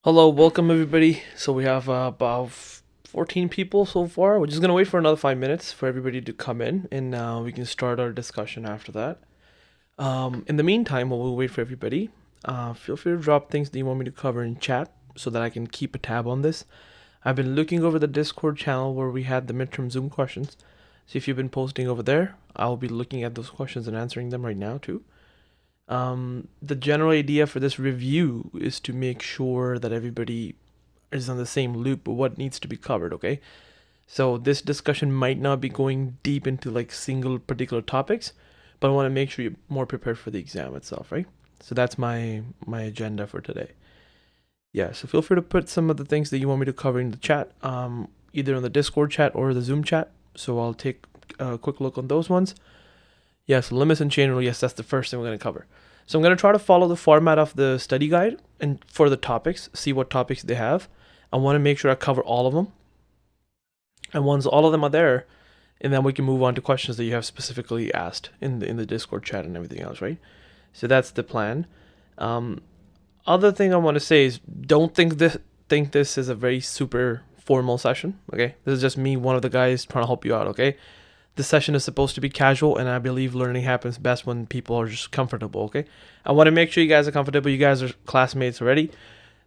Hello, welcome everybody. So we have about 14 people so far. We're just gonna wait for another 5 minutes for everybody to come in, and we can start our discussion after that. In the meantime, while we wait for everybody, feel free to drop things that you want me to cover in chat so that I can keep a tab on this. I've been looking over the Discord channel where we had the midterm Zoom questions. So if you've been posting over there, I'll be looking at those questions and answering them right now too. The general idea for this review is to make sure that everybody is on the same loop of what needs to be covered, okay? So this discussion might not be going deep into like single particular topics, but I want to make sure you're more prepared for the exam itself, right? So that's my agenda for today. Yeah, so feel free to put some of the things that you want me to cover in the chat, either on the Discord chat or the Zoom chat. So I'll take a quick look on those ones. Yes, limits and chain rule. Yes, that's the first thing we're going to cover. So I'm going to try to follow the format of the study guide and for the topics, see what topics they have. I want to make sure I cover all of them. And once all of them are there, and then we can move on to questions that you have specifically asked in the Discord chat and everything else, right? So that's the plan. Other thing I want to say is don't think this is a very super formal session, okay? This is just me, one of the guys trying to help you out, okay? This session is supposed to be casual, and I believe learning happens best when people are just comfortable, okay? I want to make sure you guys are comfortable. You guys are classmates already.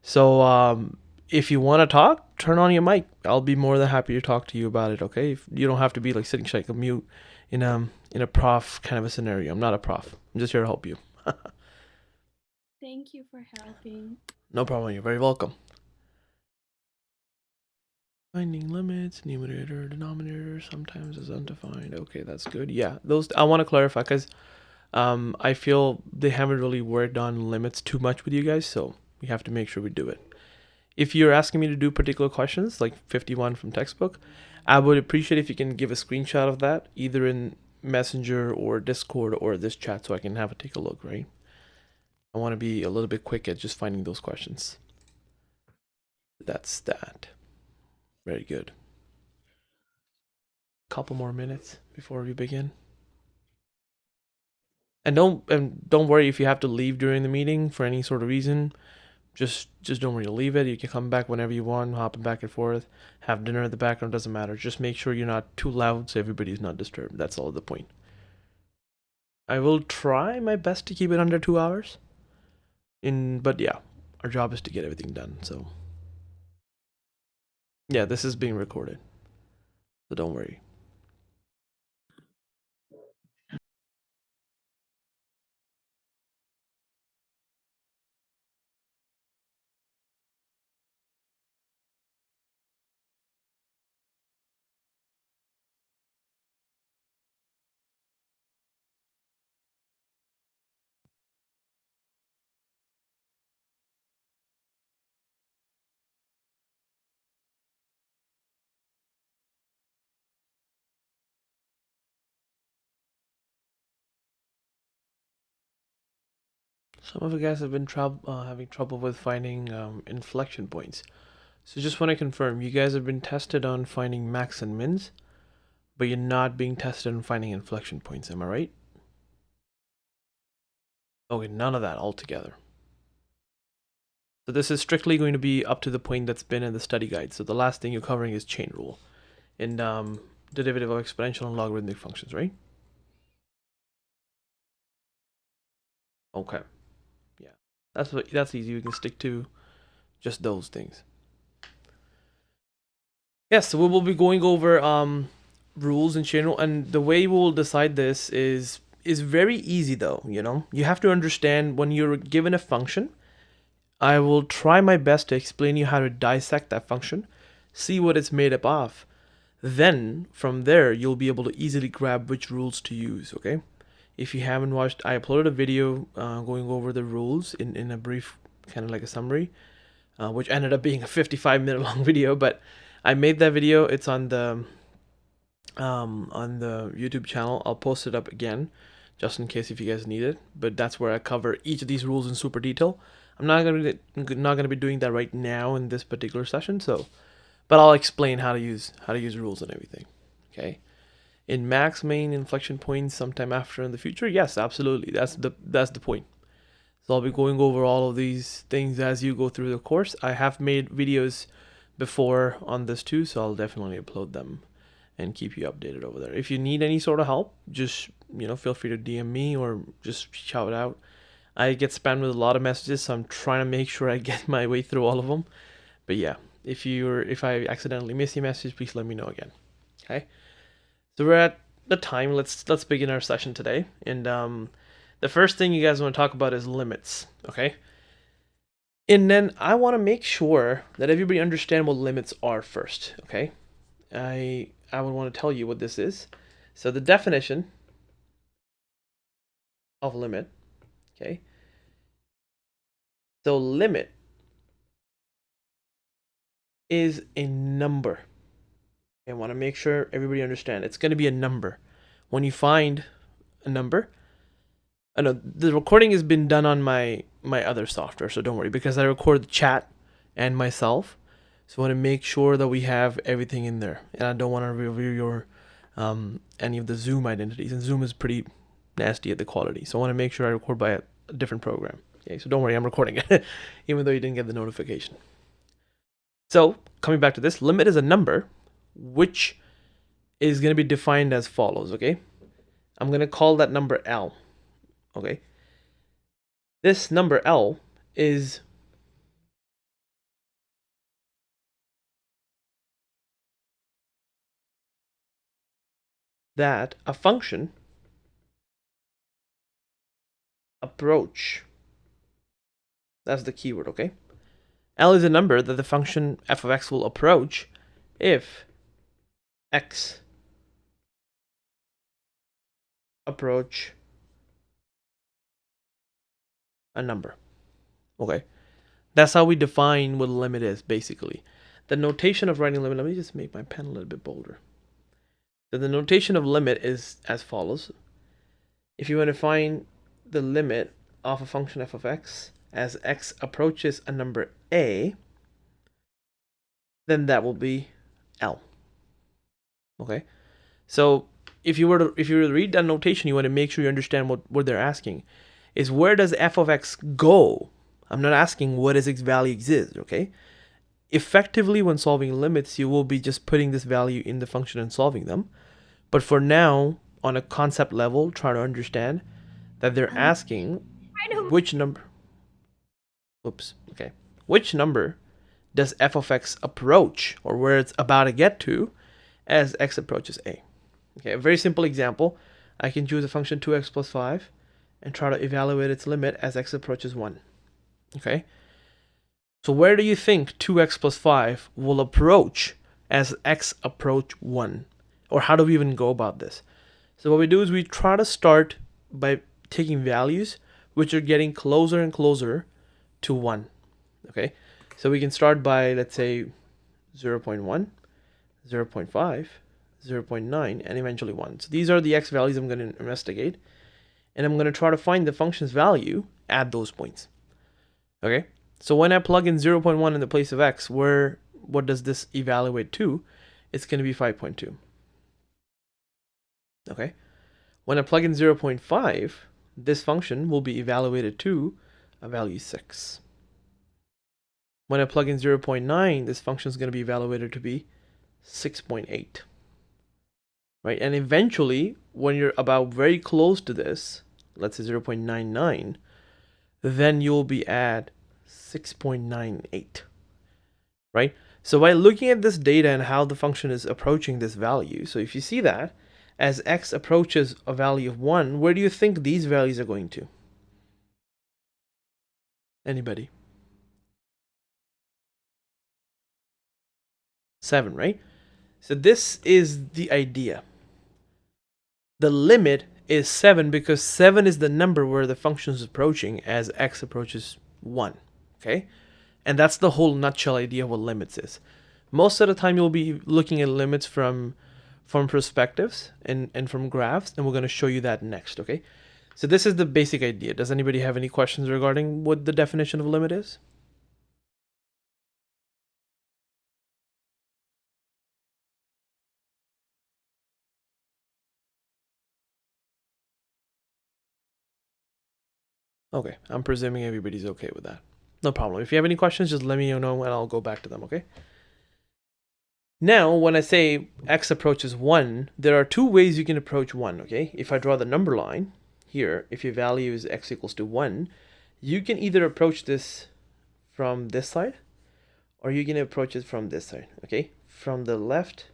So if you want to talk, turn on your mic. I'll be more than happy to talk to you about it, okay? You don't have to be like sitting like a mute in a prof kind of a scenario. I'm not a prof. I'm just here to help you. Thank you for helping. No problem. You're very welcome. Finding limits, numerator, denominator, sometimes is undefined. Okay, that's good. Yeah, those I want to clarify because I feel they haven't really worked on limits too much with you guys, so we have to make sure we do it. If you're asking me to do particular questions, like 51 from textbook, I would appreciate if you can give a screenshot of that, either in Messenger or Discord or this chat, so I can have a take a look, right? I want to be a little bit quick at just finding those questions. That's that. Very good. Couple more minutes before we begin. And don't worry if you have to leave during the meeting for any sort of reason. Just don't worry, leave it. You can come back whenever you want, hopping back and forth, have dinner in the background, doesn't matter. Just make sure you're not too loud so everybody's not disturbed. That's all the point. I will try my best to keep it under 2 hours. But yeah, our job is to get everything done. So yeah, this is being recorded, so don't worry. Some of you guys have been having trouble with finding inflection points. So just want to confirm, you guys have been tested on finding max and mins, but you're not being tested on finding inflection points, am I right? Okay, none of that altogether. So this is strictly going to be up to the point that's been in the study guide. So the last thing you're covering is chain rule and derivative of exponential and logarithmic functions, right? Okay. Yeah. That's easy. We can stick to just those things. Yes, so we will be going over rules in chain rule, and the way we'll decide this is very easy though, you know? You have to understand when you're given a function, I will try my best to explain you how to dissect that function, see what it's made up of. Then, from there, you'll be able to easily grab which rules to use, okay? If you haven't watched, I uploaded a video going over the rules in a brief, kind of like a summary, which ended up being a 55-minute long video, but I made that video. It's on the YouTube channel. I'll post it up again, just in case if you guys need it. But that's where I cover each of these rules in super detail. I'm not gonna be doing that right now in this particular session. So, but I'll explain how to use rules and everything. Okay. In max main inflection points sometime after in the future, yes, absolutely. That's the point. So I'll be going over all of these things as you go through the course. I have made videos before on this too, so I'll definitely upload them and keep you updated over there. If you need any sort of help, just feel free to DM me or just shout out. I get spammed with a lot of messages, so I'm trying to make sure I get my way through all of them. But yeah, if I accidentally miss your message, please let me know again. Okay. So we're at the time. Let's begin our session today. And the first thing you guys want to talk about is limits. Okay. And then I want to make sure that everybody understand what limits are first. Okay. I would want to tell you what this is. So the definition of limit. Okay. So limit is a number. I want to make sure everybody understand. It's going to be a number. When you find a number, I know the recording has been done on my other software, so don't worry, because I record the chat and myself. So I want to make sure that we have everything in there, and I don't want to review your any of the Zoom identities, and Zoom is pretty nasty at the quality. So I want to make sure I record by a different program. Okay, so don't worry, I'm recording it, even though you didn't get the notification. So coming back to this, limit is a number which is going to be defined as follows. Okay, I'm going to call that number L. Okay, this number L is that a function approach, that's the keyword. Okay, L is a number that the function f of x will approach if x approach a number. Okay, that's how we define what a limit is, basically. The notation of writing limit, let me just make my pen a little bit bolder. So the notation of limit is as follows. If you want to find the limit of a function f of x as x approaches a number a, then that will be L. Okay, so if you were to read that notation, you want to make sure you understand what they're asking is, where does f of x go? I'm not asking what does its value exist. Okay, effectively when solving limits, you will be just putting this value in the function and solving them. But for now, on a concept level, try to understand that they're asking which number. Oops. Okay, which number does f of x approach, or where it's about to get to, as x approaches a. Okay, a very simple example. I can choose a function 2x plus 5 and try to evaluate its limit as x approaches 1. Okay, so where do you think 2x plus 5 will approach as x approach 1? Or how do we even go about this? So what we do is we try to start by taking values which are getting closer and closer to 1. Okay, so we can start by, let's say, 0.1, 0.5, 0.9, and eventually 1. So these are the x values I'm going to investigate, and I'm going to try to find the function's value at those points. Okay, so when I plug in 0.1 in the place of x, what does this evaluate to? It's going to be 5.2. Okay, when I plug in 0.5, this function will be evaluated to a value 6. When I plug in 0.9, this function is going to be evaluated to be 6.8. Right, and eventually, when you're about very close to this, let's say 0.99, then you'll be at 6.98. Right, so by looking at this data and how the function is approaching this value, so if you see that as x approaches a value of 1, where do you think these values are going to? Anybody? 7, right? So this is the idea. The limit is 7 because 7 is the number where the function is approaching as x approaches 1. Okay, and that's the whole nutshell idea of what limits is. Most of the time you'll be looking at limits from perspectives and from graphs, and we're going to show you that next. Okay, so this is the basic idea. Does anybody have any questions regarding what the definition of a limit is? Okay, I'm presuming everybody's okay with that. No problem. If you have any questions, just let me know and I'll go back to them, okay? Now, when I say x approaches 1, there are two ways you can approach 1, okay? If I draw the number line here, if your value is x equals to 1, you can either approach this from this side or you can approach it from this side, okay? From the left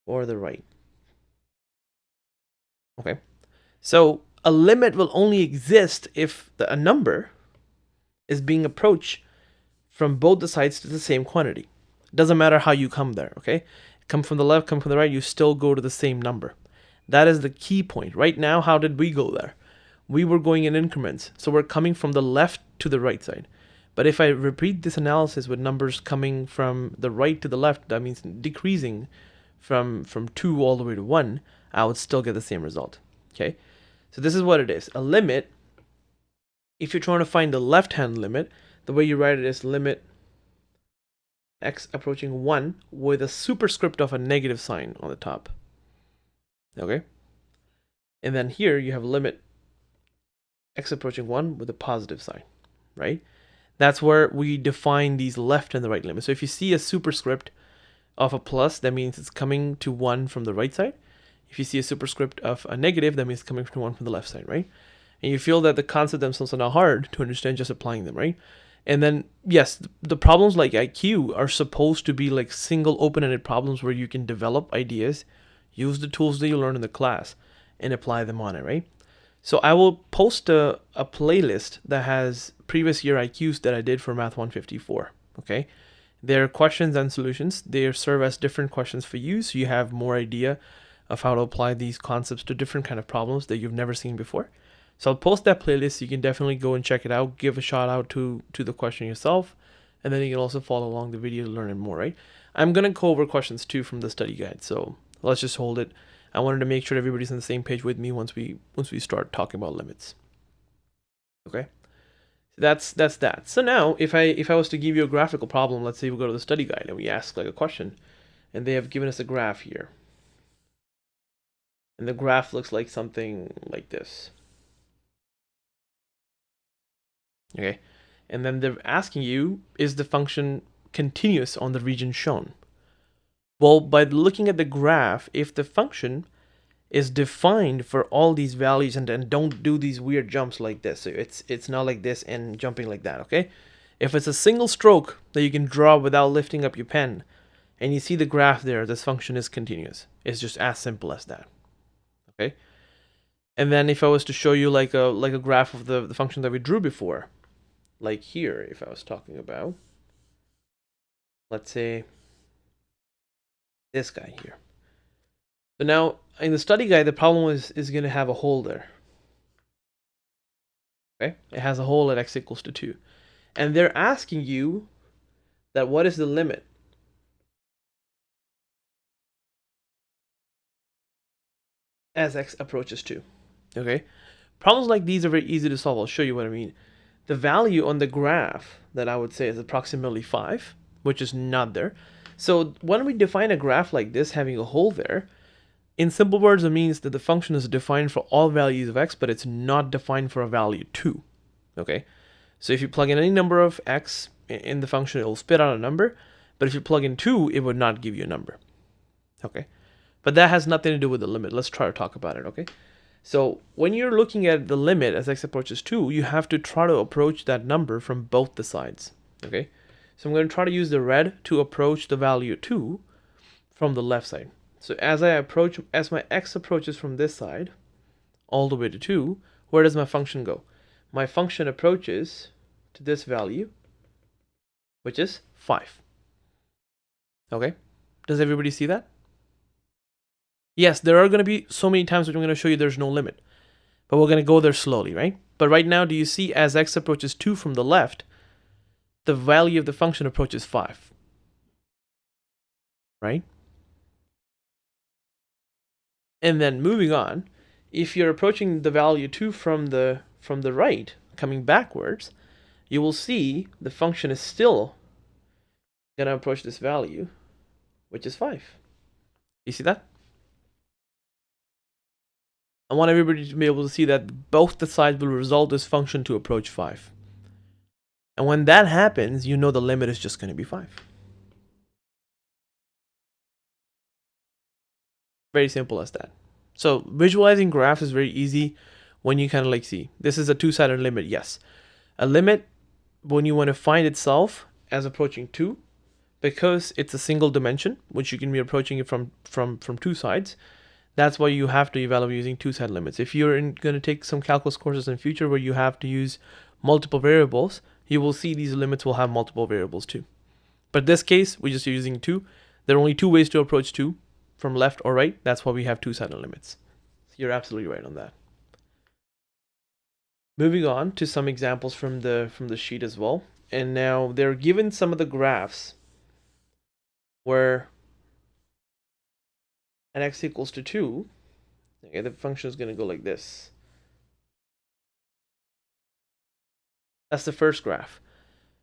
or the right. Okay, so a limit will only exist if a number is being approached from both the sides to the same quantity. It doesn't matter how you come there, okay? Come from the left, come from the right, you still go to the same number. That is the key point. Right now, how did we go there? We were going in increments, so we're coming from the left to the right side. But if I repeat this analysis with numbers coming from the right to the left, that means decreasing from 2 all the way to 1, I would still get the same result, okay? So this is what it is. A limit, if you're trying to find the left-hand limit, the way you write it is limit x approaching 1 with a superscript of a negative sign on the top. Okay? And then here you have limit x approaching 1 with a positive sign, right? That's where we define these left and the right limits. So if you see a superscript of a plus, that means it's coming to 1 from the right side. If you see a superscript of a negative, that means it's coming to 1 from the left side, right? And you feel that the concepts themselves are not hard to understand just applying them, right? And then, yes, the problems like IQ are supposed to be like single open-ended problems where you can develop ideas, use the tools that you learn in the class, and apply them on it, right? So I will post a playlist that has previous year IQs that I did for Math 154, okay? They're questions and solutions. They serve as different questions for you, so you have more idea of how to apply these concepts to different kind of problems that you've never seen before. So I'll post that playlist. You can definitely go and check it out. Give a shout out to the question yourself. And then you can also follow along the video to learn more, right? I'm going to go over questions too from the study guide. So let's just hold it. I wanted to make sure everybody's on the same page with me once we start talking about limits. Okay? That's that. So now if I was to give you a graphical problem, let's say we go to the study guide and we ask like a question, and they have given us a graph here. And the graph looks like something like this. Okay, and then they're asking you, is the function continuous on the region shown? Well, by looking at the graph, if the function is defined for all these values and then don't do these weird jumps like this, so it's not like this and jumping like that, okay? If it's a single stroke that you can draw without lifting up your pen, and you see the graph there, this function is continuous. It's just as simple as that, okay? And then if I was to show you like a graph of the function that we drew before, like here, if I was talking about, let's say, this guy here. So now, in the study guide, the problem is going to have a hole there. Okay? It has a hole at x equals to 2. And they're asking you that what is the limit as x approaches 2. Okay? Problems like these are very easy to solve. I'll show you what I mean. The value on the graph that I would say is approximately 5, which is not there. So when we define a graph like this having a hole there, in simple words, it means that the function is defined for all values of x, but it's not defined for a value 2. Okay? So if you plug in any number of x in the function, it will spit out a number. But if you plug in 2, it would not give you a number. Okay? But that has nothing to do with the limit. Let's try to talk about it, okay? So when you're looking at the limit as x approaches 2, you have to try to approach that number from both the sides, okay? So I'm going to try to use the red to approach the value 2 from the left side. So as my x approaches from this side all the way to 2, where does my function go? My function approaches to this value, which is 5. Okay? Does everybody see that? Yes, there are going to be so many times which I'm going to show you there's no limit. But we're going to go there slowly, right? But right now, do you see as x approaches 2 from the left, the value of the function approaches 5? Right? And then moving on, if you're approaching the value 2 from the right, coming backwards, you will see the function is still going to approach this value, which is 5. You see that? I want everybody to be able to see that both the sides will resolve this function to approach 5. And when that happens, you know the limit is just going to be 5. Very simple as that. So visualizing graphs is very easy when you kind of like see. This is a two-sided limit, yes. A limit, when you want to find itself as approaching 2, because it's a single dimension, which you can be approaching it from two sides, that's why you have to evaluate using two-sided limits. If you're going to take some calculus courses in the future where you have to use multiple variables, you will see these limits will have multiple variables too. But in this case, we're just using 2. There are only 2 ways to approach 2, from left or right. That's why we have two-sided limits. So you're absolutely right on that. Moving on to some examples from the sheet as well. And now they're given some of the graphs where at x equals to 2, okay, the function is going to go like this. That's the first graph.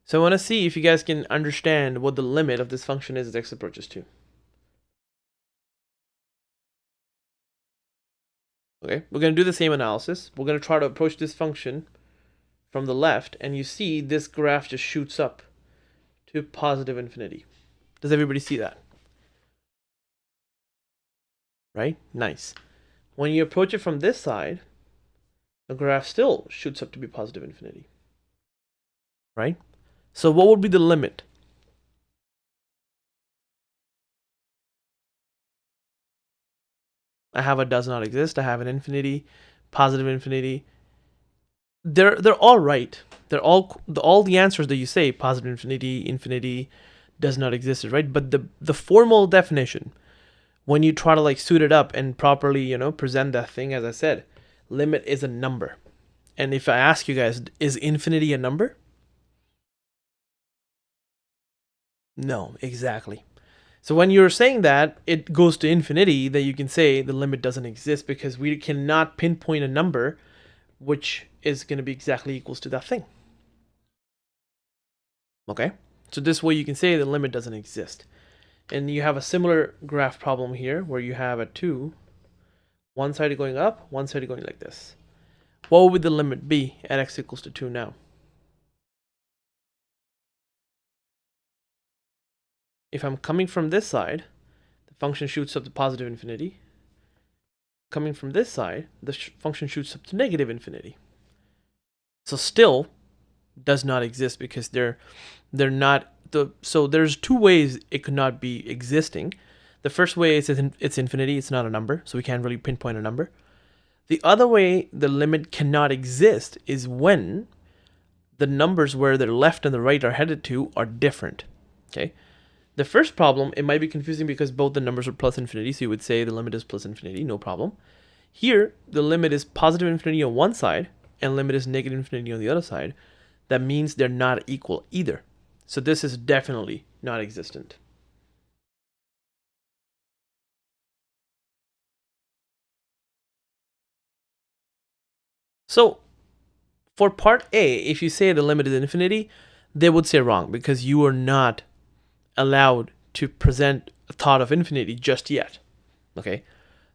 So I want to see if you guys can understand what the limit of this function is as x approaches 2. Okay, we're going to do the same analysis. We're going to try to approach this function from the left, and you see this graph just shoots up to positive infinity. Does everybody see that? Right? Nice. When you approach it from this side, the graph still shoots up to be positive infinity. Right? So what would be the limit? I have a does not exist. I have an infinity, positive infinity. They're all right. They're all the answers that you say, positive infinity, infinity, does not exist, right? But the formal definition, when you try to like suit it up and properly, present that thing, as I said, limit is a number. And if I ask you guys, is infinity a number? No, exactly. So when you're saying that it goes to infinity, that you can say the limit doesn't exist because we cannot pinpoint a number which is going to be exactly equals to that thing. Okay? So this way you can say the limit doesn't exist. And you have a similar graph problem here where you have a 2, one side going up, one side going like this. What would the limit be at x equals to 2 now? If I'm coming from this side, the function shoots up to positive infinity. Coming from this side, the function shoots up to negative infinity. So still does not exist because they're not so there's 2 ways it could not be existing. The first way is it's infinity, it's not a number, so we can't really pinpoint a number. The other way the limit cannot exist is when the numbers where the left and the right are headed to are different. Okay? The first problem, it might be confusing because both the numbers are plus infinity, so you would say the limit is plus infinity, no problem. Here, the limit is positive infinity on one side, and limit is negative infinity on the other side. That means they're not equal either. So this is definitely not existent. So for part A, if you say the limit is infinity, they would say wrong because you are not allowed to present a thought of infinity just yet. Okay?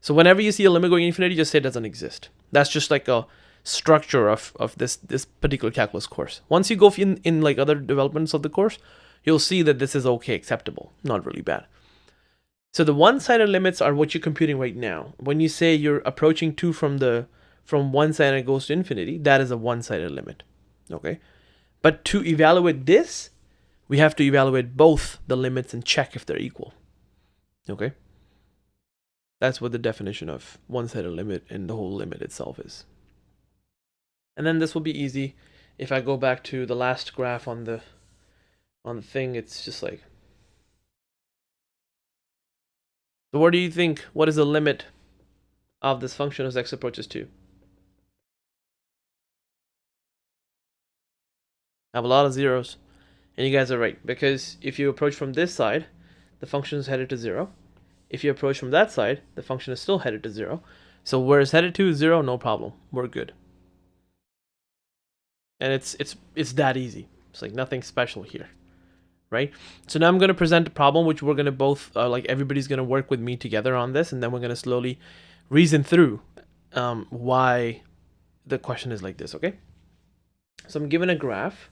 So whenever you see a limit going infinity, just say it doesn't exist. That's just like a structure of this particular calculus course. Once you go in like other developments of the course, you'll see that this is okay, acceptable, not really bad. So the one-sided limits are what you're computing right now. When you say you're approaching 2 from one side and it goes to infinity, that is a one-sided limit. Okay? But to evaluate this, we have to evaluate both the limits and check if they're equal. Okay? That's what the definition of one-sided limit and the whole limit itself is. And then this will be easy. If I go back to the last graph on the thing, it's just like, so what do you think? What is the limit of this function as x approaches 2? I have a lot of zeros. And you guys are right, because if you approach from this side, the function is headed to 0. If you approach from that side, the function is still headed to 0. So where it's headed to is 0, no problem. We're good. And it's that easy. It's like nothing special here, right? So now I'm going to present a problem which we're going to both, like everybody's going to work with me together on this, and then we're going to slowly reason through why the question is like this, okay? So I'm given a graph,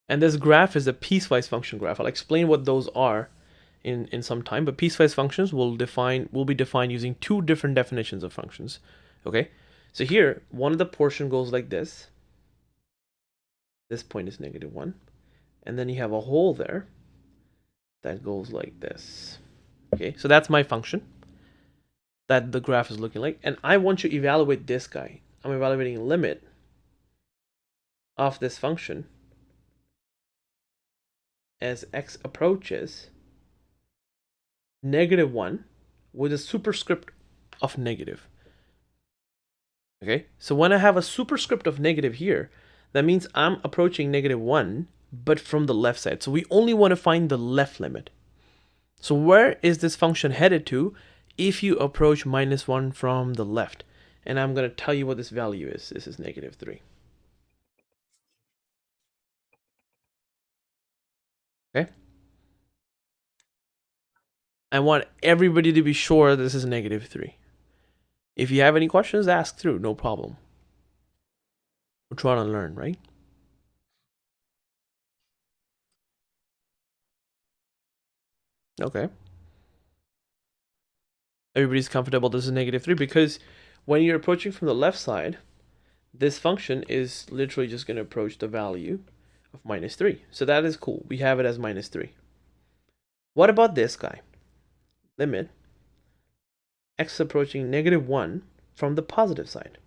and this graph is a piecewise function graph. I'll explain what those are in some time, but piecewise functions will be defined using two different definitions of functions, okay? So here, one of the portion goes like this. This point is -1. And then you have a hole there that goes like this. Okay, so that's my function that the graph is looking like. And I want to evaluate this guy. I'm evaluating a limit of this function as x approaches -1 with a superscript of negative. Okay, so when I have a superscript of negative here, that means I'm approaching -1, but from the left side. So we only want to find the left limit. So where is this function headed to if you approach -1 from the left? And I'm going to tell you what this value is. This is -3. Okay. I want everybody to be sure this is -3. If you have any questions, ask through, no problem. We're trying to learn, right? Okay. Everybody's comfortable this is -3 because when you're approaching from the left side, this function is literally just going to approach the value of -3. So that is cool. We have it as -3. What about this guy? Limit x approaching -1 from the positive side.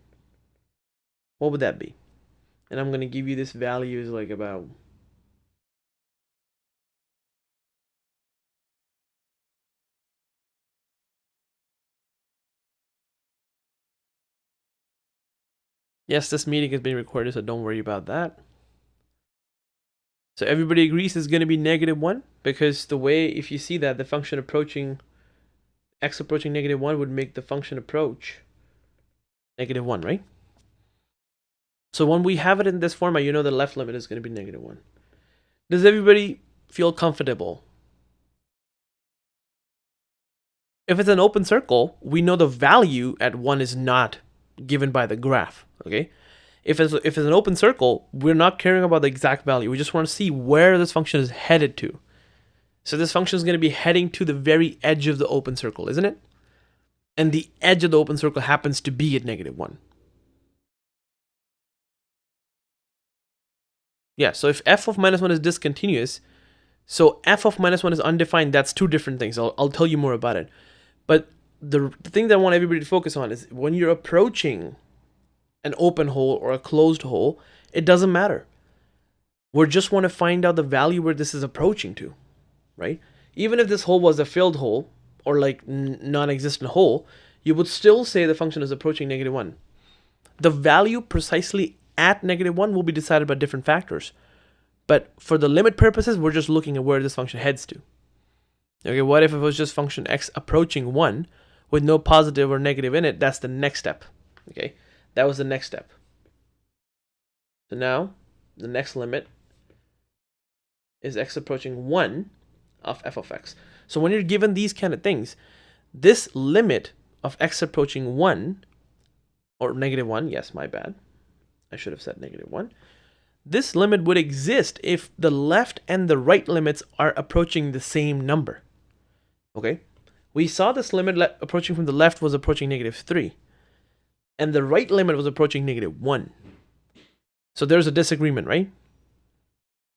What would that be? And I'm going to give you this value is like about yes, this meeting is being recorded, so don't worry about that. So everybody agrees it's going to be -1 because the way, if you see that the function approaching x approaching -1 would make the function approach -1, right? So when we have it in this format, you know the left limit is going to be -1. Does everybody feel comfortable? If it's an open circle, we know the value at 1 is not given by the graph, okay? If it's an open circle, we're not caring about the exact value. We just want to see where this function is headed to. So this function is going to be heading to the very edge of the open circle, isn't it? And the edge of the open circle happens to be at -1. Yeah, so if f of -1 is discontinuous, so f of -1 is undefined, that's two different things. I'll tell you more about it. But the thing that I want everybody to focus on is when you're approaching an open hole or a closed hole, it doesn't matter. We just want to find out the value where this is approaching to, right? Even if this hole was a filled hole or like non-existent hole, you would still say the function is approaching -1. The value precisely at -1 will be decided by different factors. But for the limit purposes, we're just looking at where this function heads to. Okay, what if it was just function x approaching 1 with no positive or negative in it? That's the next step. Okay, that was the next step. So now, the next limit is x approaching 1 of f of x. So when you're given these kind of things, this limit of x approaching 1, or -1, yes, my bad. I should have said -1. This limit would exist if the left and the right limits are approaching the same number. Okay, we saw this limit approaching from the left was approaching -3, and the right limit was approaching -1. So there's a disagreement, right?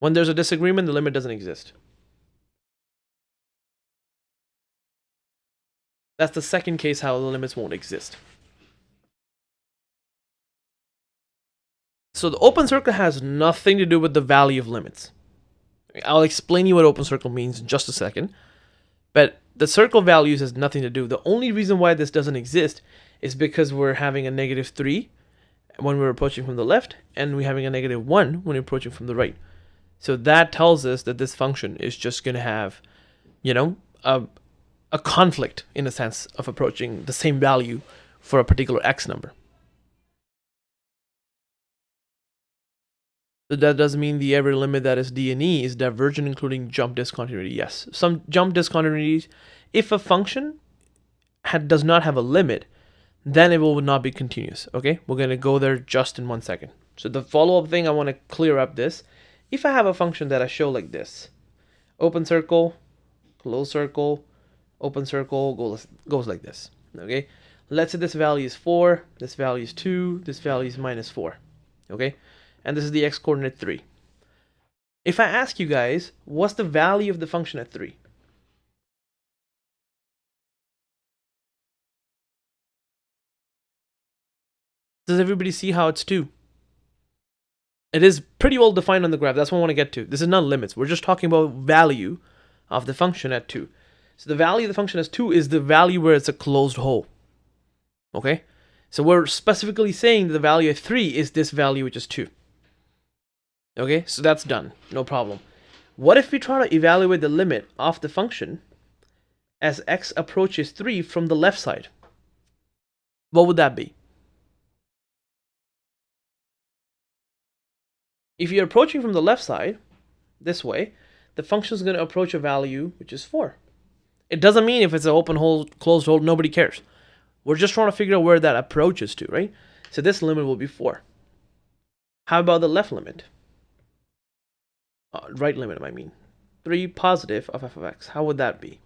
When there's a disagreement, the limit doesn't exist. That's the second case how the limits won't exist. So the open circle has nothing to do with the value of limits. I'll explain you what open circle means in just a second. But the circle values has nothing to do. The only reason why this doesn't exist is because we're having a -3 when we're approaching from the left, and we're having a -1 when we're approaching from the right. So that tells us that this function is just going to have, you know, a conflict in a sense of approaching the same value for a particular x number. So that does mean the every limit that is D and E is divergent, including jump discontinuity. Yes, some jump discontinuities. If a function does not have a limit, then it will not be continuous. Okay, we're going to go there just in 1 second. So the follow-up thing, I want to clear up this. If I have a function that I show like this, open circle, close circle, open circle, goes like this. Okay, let's say this value is 4, this value is 2, this value is -4. Okay, and this is the x-coordinate 3. If I ask you guys, what's the value of the function at 3? Does everybody see how it's 2? It is pretty well defined on the graph. That's what I want to get to. This is not limits. We're just talking about value of the function at 2. So the value of the function as 2 is the value where it's a closed hole. Okay? So we're specifically saying the value of 3 is this value, which is 2. Okay? So that's done. No problem. What if we try to evaluate the limit of the function as x approaches 3 from the left side? What would that be? If you're approaching from the left side, this way, the function is going to approach a value which is 4. It doesn't mean if it's an open hole, closed hole, nobody cares. We're just trying to figure out where that approaches to, right? So this limit will be 4. How about the left limit? Right limit, I mean. 3 positive of f of x. How would that be?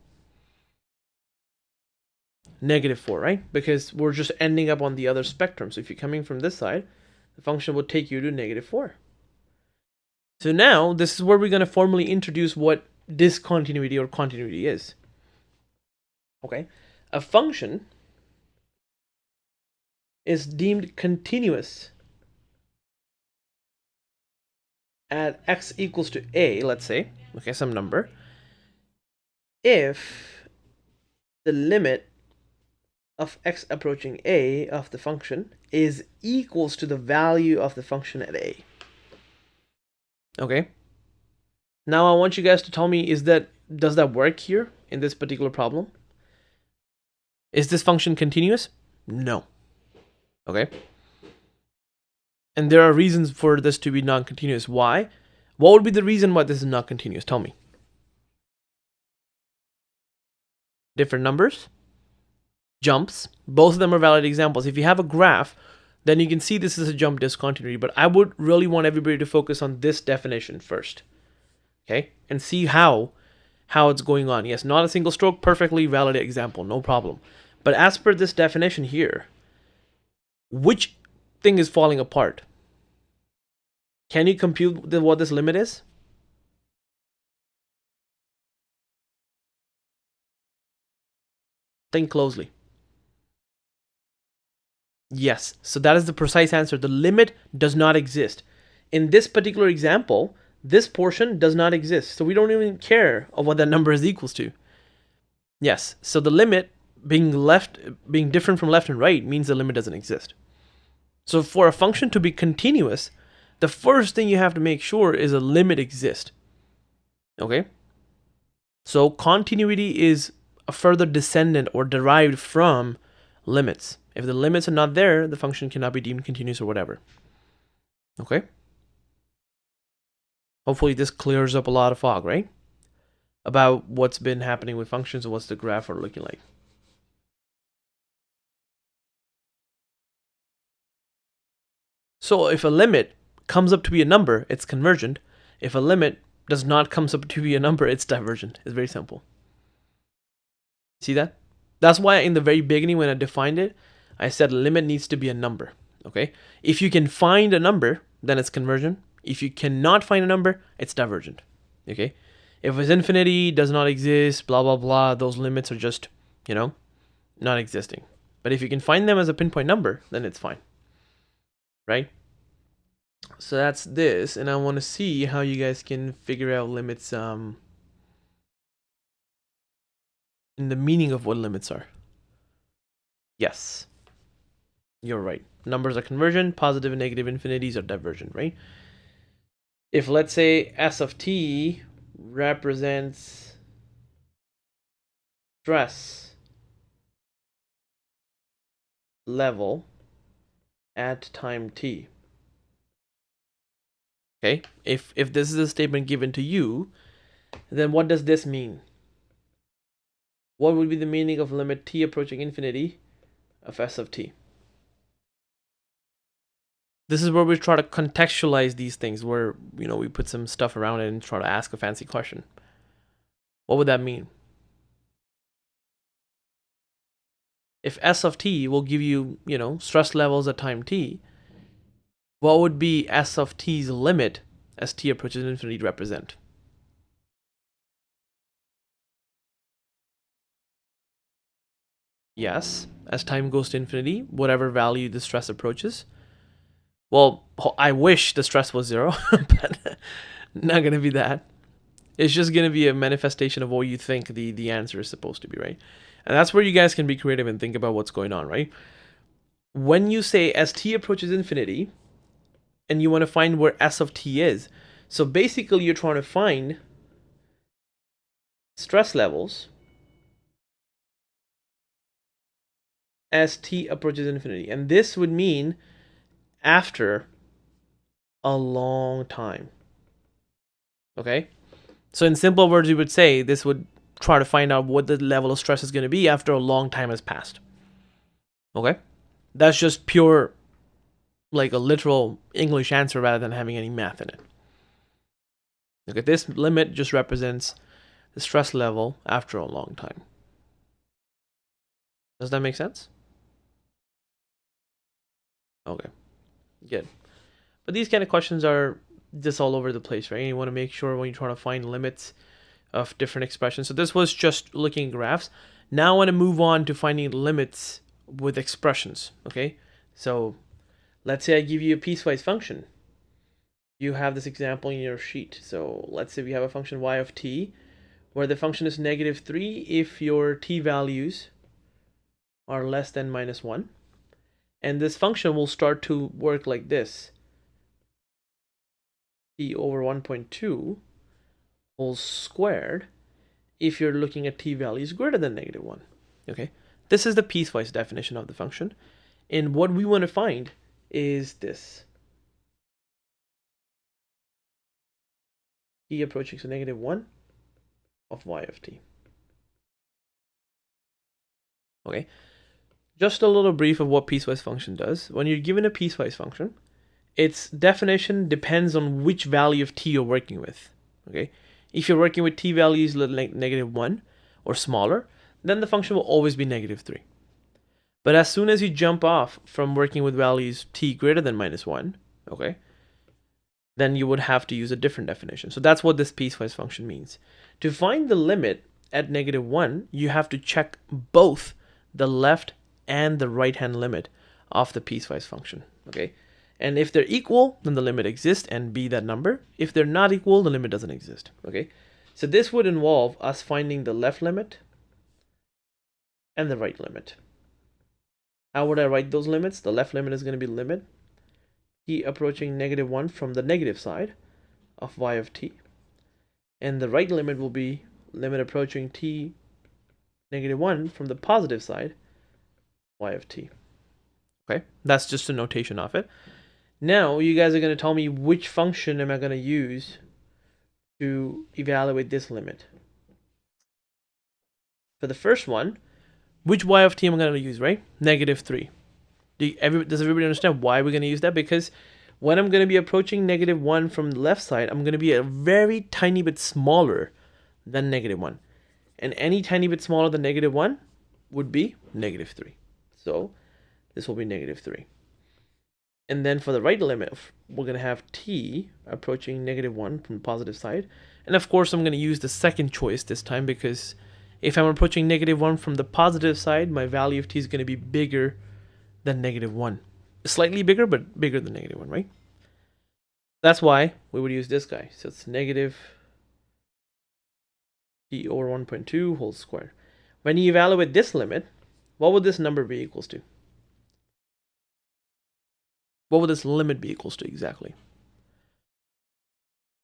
-4, right? Because we're just ending up on the other spectrum. So if you're coming from this side, the function will take you to -4. So now, this is where we're going to formally introduce what discontinuity or continuity is. Okay, a function is deemed continuous at x equals to a, let's say, okay, some number, if the limit of x approaching a of the function is equals to the value of the function at a. Okay. Now I want you guys to tell me, does that work here in this particular problem? Is this function continuous? No. Okay. And there are reasons for this to be non-continuous. Why? What would be the reason why this is not continuous? Tell me. Different numbers, jumps. Both of them are valid examples. If you have a graph, then you can see this is a jump discontinuity, but I would really want everybody to focus on this definition first, okay, and see how it's going on. Yes, not a single stroke, perfectly valid example, no problem. But as per this definition here, which thing is falling apart? Can you compute what this limit is? Think closely. Yes, so that is the precise answer. The limit does not exist. In this particular example, this portion does not exist. So we don't even care of what that number is equals to. Yes, so the limit being different from left and right means the limit doesn't exist. So for a function to be continuous, the first thing you have to make sure is a limit exists. Okay? So continuity is a further descendant or derived from limits. If the limits are not there, the function cannot be deemed continuous or whatever. Okay? Hopefully this clears up a lot of fog, right? About what's been happening with functions and what's the graph are looking like. So if a limit comes up to be a number, it's convergent. If a limit does not come up to be a number, it's divergent. It's very simple. See that? That's why in the very beginning when I defined it, I said limit needs to be a number. Okay? If you can find a number, then it's convergent. If you cannot find a number, it's divergent. Okay? If it's infinity, does not exist, blah, blah, blah, those limits are just, not existing. But if you can find them as a pinpoint number, then it's fine. Right? So that's this, and I want to see how you guys can figure out limits in the meaning of what limits are. Yes. You're right. Numbers are convergent, positive and negative infinities are divergent, right? If let's say S of t represents stress level at time t. Okay, if this is a statement given to you, then what does this mean? What would be the meaning of limit t approaching infinity of S of t. This is where we try to contextualize these things, where we put some stuff around it and try to ask a fancy question. What would that mean? If S of t will give you, stress levels at time t, what would be S of t's limit as t approaches infinity represent? Yes, as time goes to infinity, whatever value the stress approaches. Well, I wish the stress was 0, but not going to be that. It's just going to be a manifestation of what you think the answer is supposed to be, right? And that's where you guys can be creative and think about what's going on, right? When you say as t approaches infinity, and you want to find where S of t is, so basically you're trying to find stress levels as t approaches infinity. And this would mean after a long time. Okay? So in simple words, you would say this would try to find out what the level of stress is going to be after a long time has passed. Okay? That's just pure, like a literal English answer rather than having any math in it. Okay, this limit just represents the stress level after a long time. Does that make sense? Okay, good. But these kind of questions are just all over the place, right? You want to make sure when you're trying to find limits of different expressions. So this was just looking at graphs. Now I want to move on to finding limits with expressions, okay? So let's say I give you a piecewise function. You have this example in your sheet. So let's say we have a function y of t, where the function is -3 if your t values are less than -1. And this function will start to work like this. T over 1.2 whole squared if you're looking at t values greater than -1. Okay, this is the piecewise definition of the function. And what we want to find is this. T approaching to -1 of y of t. Okay, just a little brief of what piecewise function does. When you're given a piecewise function, its definition depends on which value of t you're working with. Okay, if you're working with t values like -1 or smaller, then the function will always be -3. But as soon as you jump off from working with values t greater than -1, okay, then you would have to use a different definition. So that's what this piecewise function means. To find the limit at -1, you have to check both the left and the right hand limit of the piecewise function. Okay, and if they're equal, then the limit exists and be that number. If they're not equal, the limit doesn't exist. Okay, so this would involve us finding the left limit and the right limit. How would I write those limits? The left limit is going to be limit t approaching -1 from the negative side of y of t, and the right limit will be limit approaching t -1 from the positive side y of t. Okay, that's just a notation of it. Now you guys are going to tell me which function am I going to use to evaluate this limit. For the first one, which y of t am I going to use, right? -3. Does everybody understand why we're going to use that? Because when I'm going to be approaching -1 from the left side, I'm going to be a very tiny bit smaller than -1. And any tiny bit smaller than -1 would be -3. So this will be -3. And then for the right limit, we're going to have t approaching -1 from the positive side. And of course, I'm going to use the second choice this time, because if I'm approaching -1 from the positive side, my value of t is going to be bigger than -1. Slightly bigger, but bigger than -1, right? That's why we would use this guy. So it's negative t over 1.2 whole squared. When you evaluate this limit, what would this number be equals to? What would this limit be equals to exactly?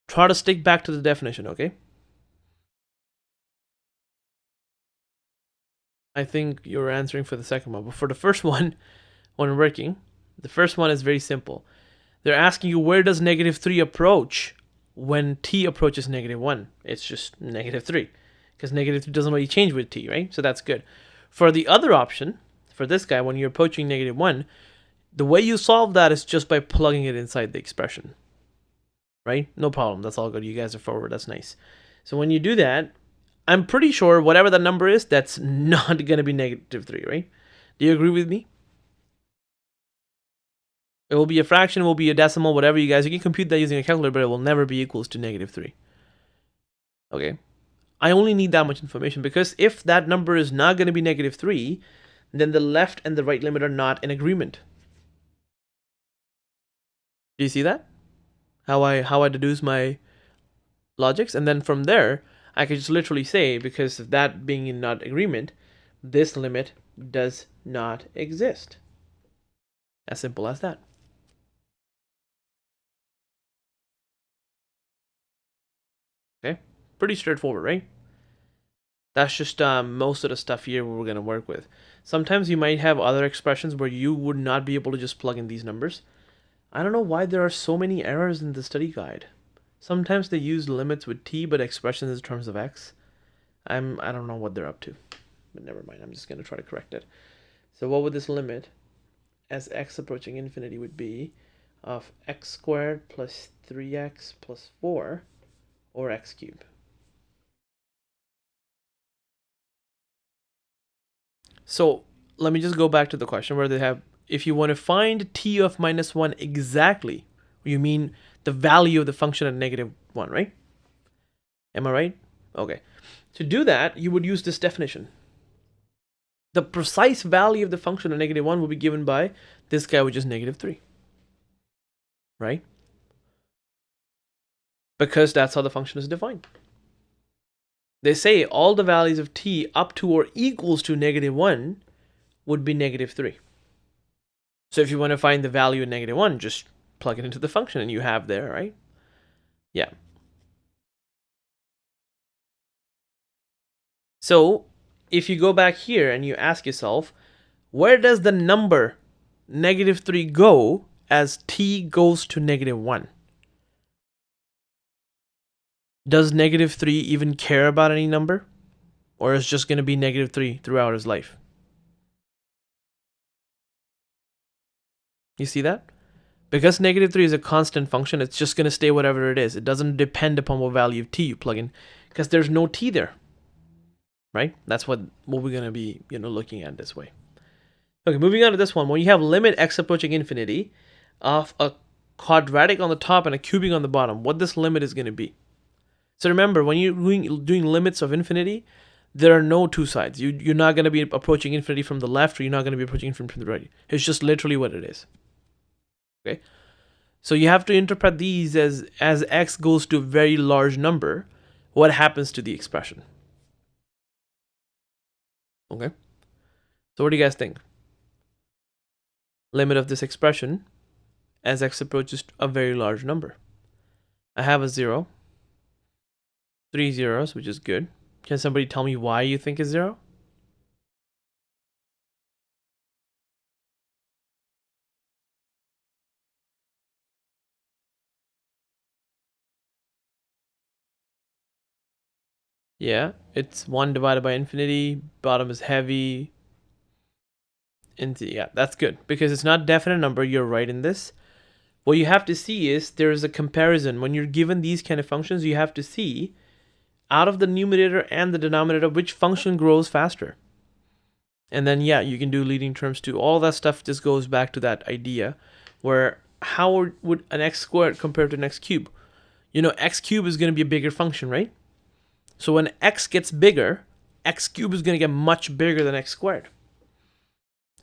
Try to stick back to the definition, okay? I think you're answering for the second one, but for the first one, when working, the first one is very simple. They're asking you, where does -3 approach when t approaches -1? It's just -3, because -3 doesn't really change with t, right? So that's good. For the other option, for this guy, when you're approaching -1, the way you solve that is just by plugging it inside the expression. Right? No problem. That's all good. You guys are forward. That's nice. So when you do that, I'm pretty sure whatever that number is, that's not going to be -3, right? Do you agree with me? It will be a fraction, it will be a decimal, whatever you guys, you can compute that using a calculator, but it will never be equals to -3. Okay. I only need that much information because if that number is not going to be -3, then the left and the right limit are not in agreement. Do you see that? How I deduce my logics? And then from there, I can just literally say, because of that being in not agreement, this limit does not exist. As simple as that. Okay, pretty straightforward, right? That's just most of the stuff here we're going to work with. Sometimes you might have other expressions where you would not be able to just plug in these numbers. I don't know why there are so many errors in the study guide. Sometimes they use limits with t, but expressions in terms of x. I don't know what they're up to, but never mind. I'm just going to try to correct it. So what would this limit as x approaching infinity would be of x squared plus 3x plus 4 or x cubed? So let me just go back to the question where they have, if you want to find t of -1 exactly, you mean the value of the function at -1, right? Am I right? Okay. To do that, you would use this definition. The precise value of the function at -1 will be given by this guy, which is -3. Right? Because that's how the function is defined. They say all the values of t up to or equals to -1 would be -3. So if you want to find the value of -1, just plug it into the function and you have there, right? Yeah. So if you go back here and you ask yourself, where does the number -3 go as t goes to -1? Does -3 even care about any number? Or is just going to be -3 throughout his life? You see that? Because -3 is a constant function, it's just going to stay whatever it is. It doesn't depend upon what value of t you plug in, because there's no t there. Right? That's what we're going to be, looking at this way. Okay, moving on to this one. When you have limit x approaching infinity of a quadratic on the top and a cubic on the bottom, what this limit is going to be. So remember, when you're doing limits of infinity, there are no two sides. You're not going to be approaching infinity from the left, or you're not going to be approaching infinity from the right. It's just literally what it is. Okay? So you have to interpret these as x goes to a very large number, what happens to the expression? Okay? So what do you guys think? Limit of this expression as x approaches a very large number. I have a 0. 3 zeros, which is good. Can somebody tell me why you think is 0? Yeah, it's 1 divided by infinity. Bottom is heavy. Yeah, that's good. Because it's not definite number, you're right in this. What you have to see is there is a comparison. When you're given these kind of functions, you have to see out of the numerator and the denominator, which function grows faster. And then, yeah, you can do leading terms too. All that stuff just goes back to that idea where how would an x squared compare to an x cubed? X cubed is going to be a bigger function, right? So when x gets bigger, x cubed is going to get much bigger than x squared.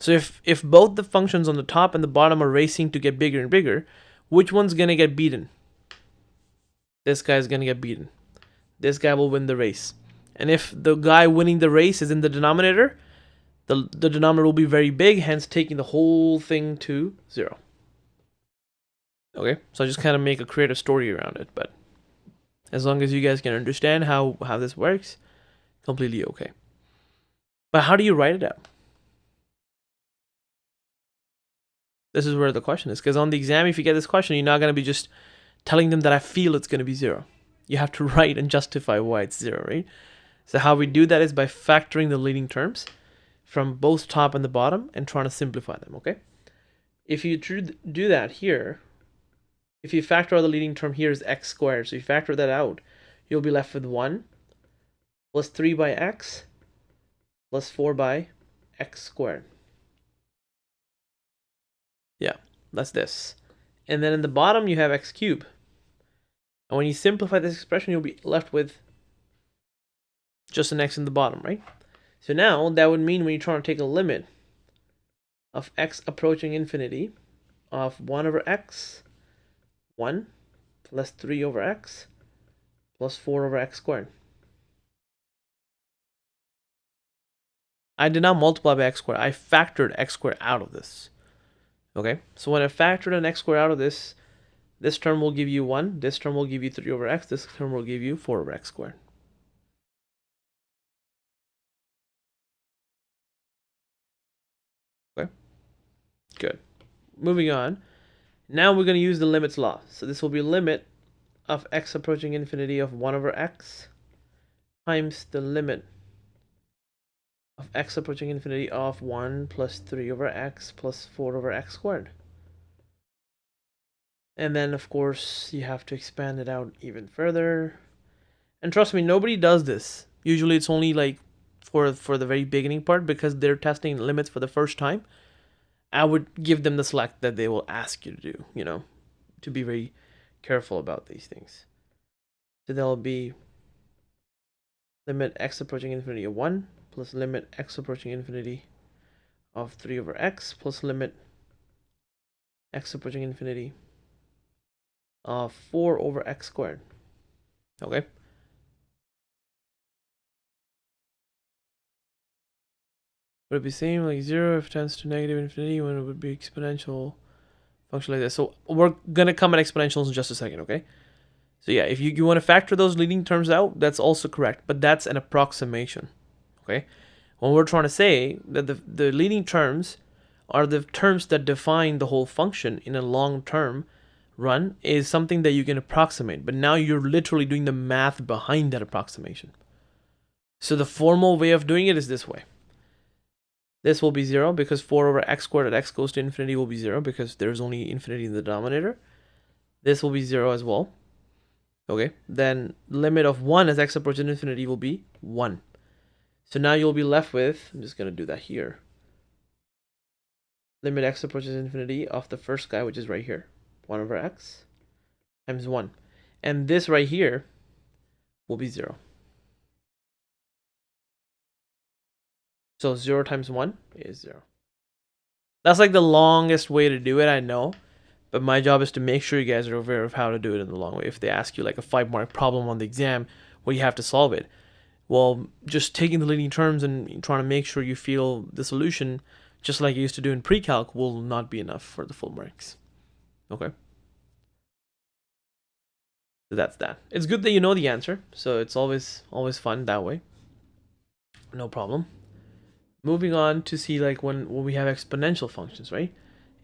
So if both the functions on the top and the bottom are racing to get bigger and bigger, which one's going to get beaten? This guy is going to get beaten. This guy will win the race. And if the guy winning the race is in the denominator, the denominator will be very big, hence taking the whole thing to 0. Okay, so I just kind of create a story around it, but as long as you guys can understand how this works, completely okay. But how do you write it out? This is where the question is, because on the exam, if you get this question, you're not going to be just telling them that I feel it's going to be 0. You have to write and justify why it's 0, right? So how we do that is by factoring the leading terms, from both top and the bottom and trying to simplify them, okay? If you do that here, if you factor out the leading term here is x squared, so you factor that out, you'll be left with 1 plus 3 by x plus 4 by x squared. Yeah, that's this. And then in the bottom, you have x cubed. And when you simplify this expression, you'll be left with just an x in the bottom, right? So now that would mean when you're trying to take a limit of x approaching infinity of 1 over x, 1 plus 3 over x plus 4 over x squared. I did not multiply by x squared. I factored x squared out of this. Okay, so when I factored an x squared out of this, this term will give you 1, this term will give you 3 over x, this term will give you 4 over x squared. Okay, good. Moving on. Now we're going to use the limits law. So this will be limit of x approaching infinity of 1 over x times the limit of x approaching infinity of 1 plus 3 over x plus 4 over x squared. And then, of course, you have to expand it out even further. And trust me, nobody does this. Usually it's only like for the very beginning part because they're testing limits for the first time. I would give them the slack that they will ask you to do, you know, to be very careful about these things. So there'll be limit x approaching infinity of 1 plus limit x approaching infinity of 3 over x plus limit x approaching infinity of 4 over x squared. Okay. Would it be same like 0 if it tends to negative infinity when it would be exponential function like this? So we're gonna come at exponentials in just a second, okay? So yeah, if you want to factor those leading terms out, that's also correct, but that's an approximation, okay? When we're trying to say that the leading terms are the terms that define the whole function in a long term run is something that you can approximate, but now you're literally doing the math behind that approximation. So the formal way of doing it is this way. This will be 0 because 4 over x squared at x goes to infinity will be 0 because there's only infinity in the denominator. This will be 0 as well. Okay, then limit of 1 as x approaches infinity will be 1. So now you'll be left with, I'm just going to do that here. Limit x approaches infinity of the first guy, which is right here. 1 over x times 1. And this right here will be 0. So 0 times 1 is 0. That's like the longest way to do it, I know. But my job is to make sure you guys are aware of how to do it in the long way. If they ask you like a 5-mark problem on the exam where you have to solve it, well, just taking the leading terms and trying to make sure you feel the solution, just like you used to do in pre-calc, will not be enough for the full marks. Okay? So that's that. It's good that you know the answer, so it's always fun that way. No problem. Moving on to see like when we have exponential functions, right?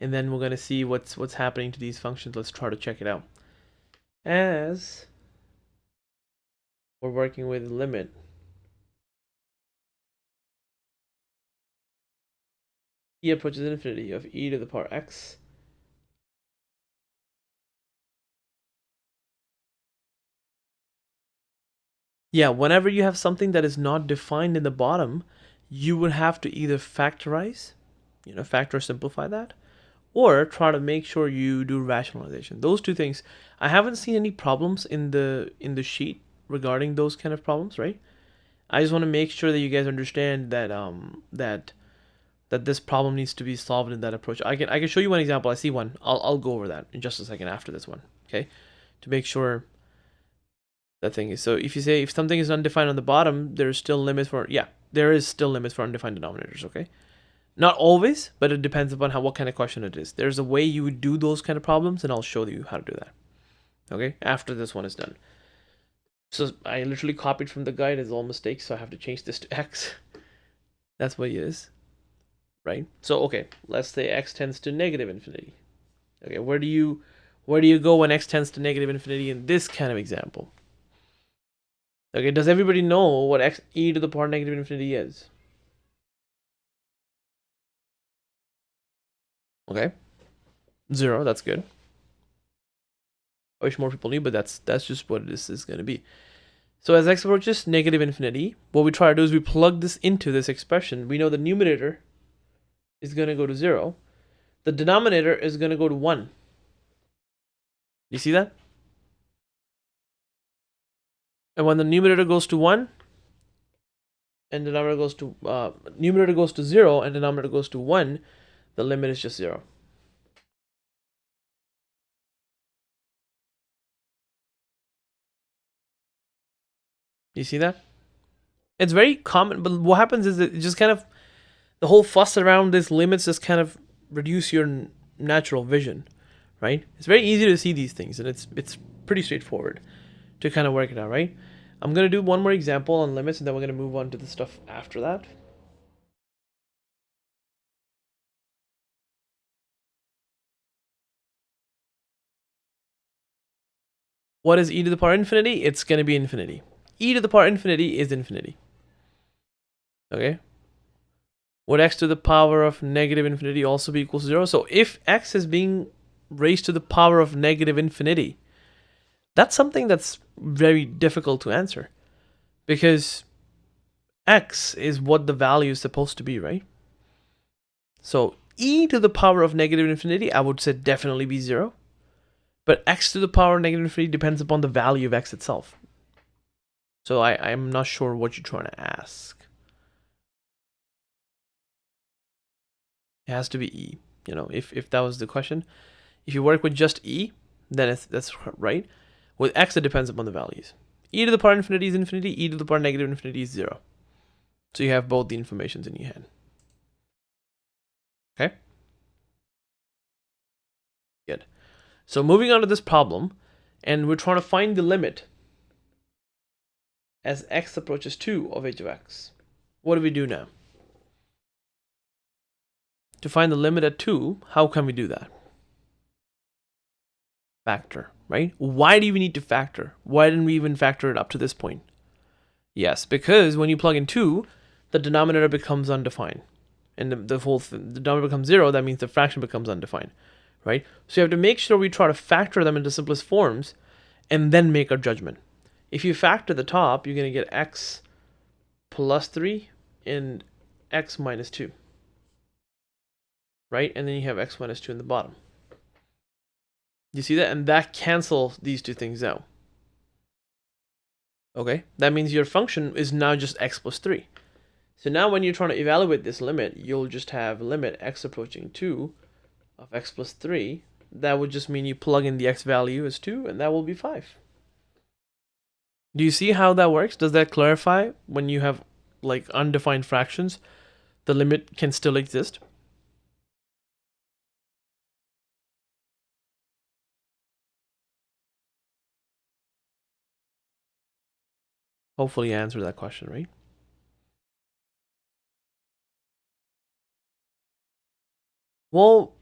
And then we're going to see what's happening to these functions. Let's try to check it out. As we're working with limit e approaches infinity of e to the power x yeah, whenever you have something that is not defined in the bottom, you would have to either factorize, factor simplify that, or try to make sure you do rationalization. Those two things. I haven't seen any problems in the sheet regarding those kind of problems, right? I just want to make sure that you guys understand that that this problem needs to be solved in that approach. I can show you one example. I see one. I'll go over that in just a second after this one, okay? To make sure that thing is. So if you say if something is undefined on the bottom, there's still limits for, yeah, there is still limits for undefined denominators, okay? Not always, but it depends upon what kind of question it is. There's a way you would do those kind of problems, and I'll show you how to do that, okay, after this one is done. So I literally copied from the guide. It's all mistakes, so I have to change this to x. That's what it is, right? So okay, let's say x tends to negative infinity. Okay, where do you go when x tends to negative infinity in this kind of example? Okay, does everybody know what e to the power negative infinity is? Okay, 0, that's good. I wish more people knew, but that's just what this is going to be. So as x approaches negative infinity, what we try to do is we plug this into this expression. We know the numerator is going to go to 0. The denominator is going to go to 1. You see that? And when the numerator goes to 1, and the numerator goes to numerator goes to 0, and the denominator goes to 1, the limit is just 0. You see that? It's very common, but what happens is it just kind of, the whole fuss around these limits just kind of reduce your natural vision, right? It's very easy to see these things, and it's pretty straightforward to kind of work it out, right? I'm going to do one more example on limits, and then we're going to move on to the stuff after that. What is e to the power infinity? It's going to be infinity. E to the power infinity is infinity. Okay? Would x to the power of negative infinity also be equal to 0? So if x is being raised to the power of negative infinity, that's something that's very difficult to answer, because x is what the value is supposed to be, right? So e to the power of negative infinity, I would say definitely be 0. But x to the power of negative infinity depends upon the value of x itself. So I'm not sure what you're trying to ask. It has to be e. You know, if that was the question. If you work with just e, then that's right. With x, it depends upon the values. E to the power infinity is infinity. E to the power negative infinity is 0. So you have both the informations in your hand. Okay? Good. So moving on to this problem, and we're trying to find the limit as x approaches 2 of h of x. What do we do now? To find the limit at 2, how can we do that? Factor, right? Why do we need to factor? Why didn't we even factor it up to this point? Yes, because when you plug in 2, the denominator becomes undefined. And the denominator becomes 0, that means the fraction becomes undefined, right? So you have to make sure we try to factor them into simplest forms and then make our judgment. If you factor the top, you're going to get x plus 3 and x minus 2, right? And then you have x minus 2 in the bottom. You see that? And that cancels these two things out. Okay, that means your function is now just x plus 3. So now when you're trying to evaluate this limit, you'll just have limit x approaching 2 of x plus 3. That would just mean you plug in the x value as 2, and that will be 5. Do you see how that works? Does that clarify when you have like undefined fractions, the limit can still exist? Hopefully I answered that question, right? Well,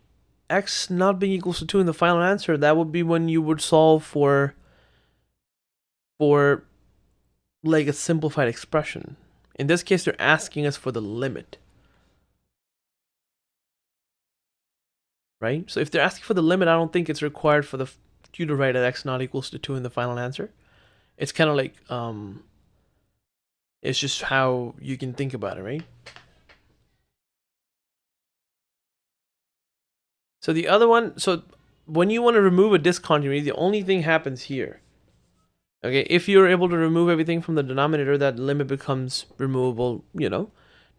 x not being equals to 2 in the final answer, that would be when you would solve for like a simplified expression. In this case, they're asking us for the limit, right? So if they're asking for the limit, I don't think it's required for the you to write at x not equals to 2 in the final answer. It's kind of like it's just how you can think about it, right? So the other one, so when you want to remove a discontinuity, the only thing happens here. Okay, if you're able to remove everything from the denominator, that limit becomes removable, you know,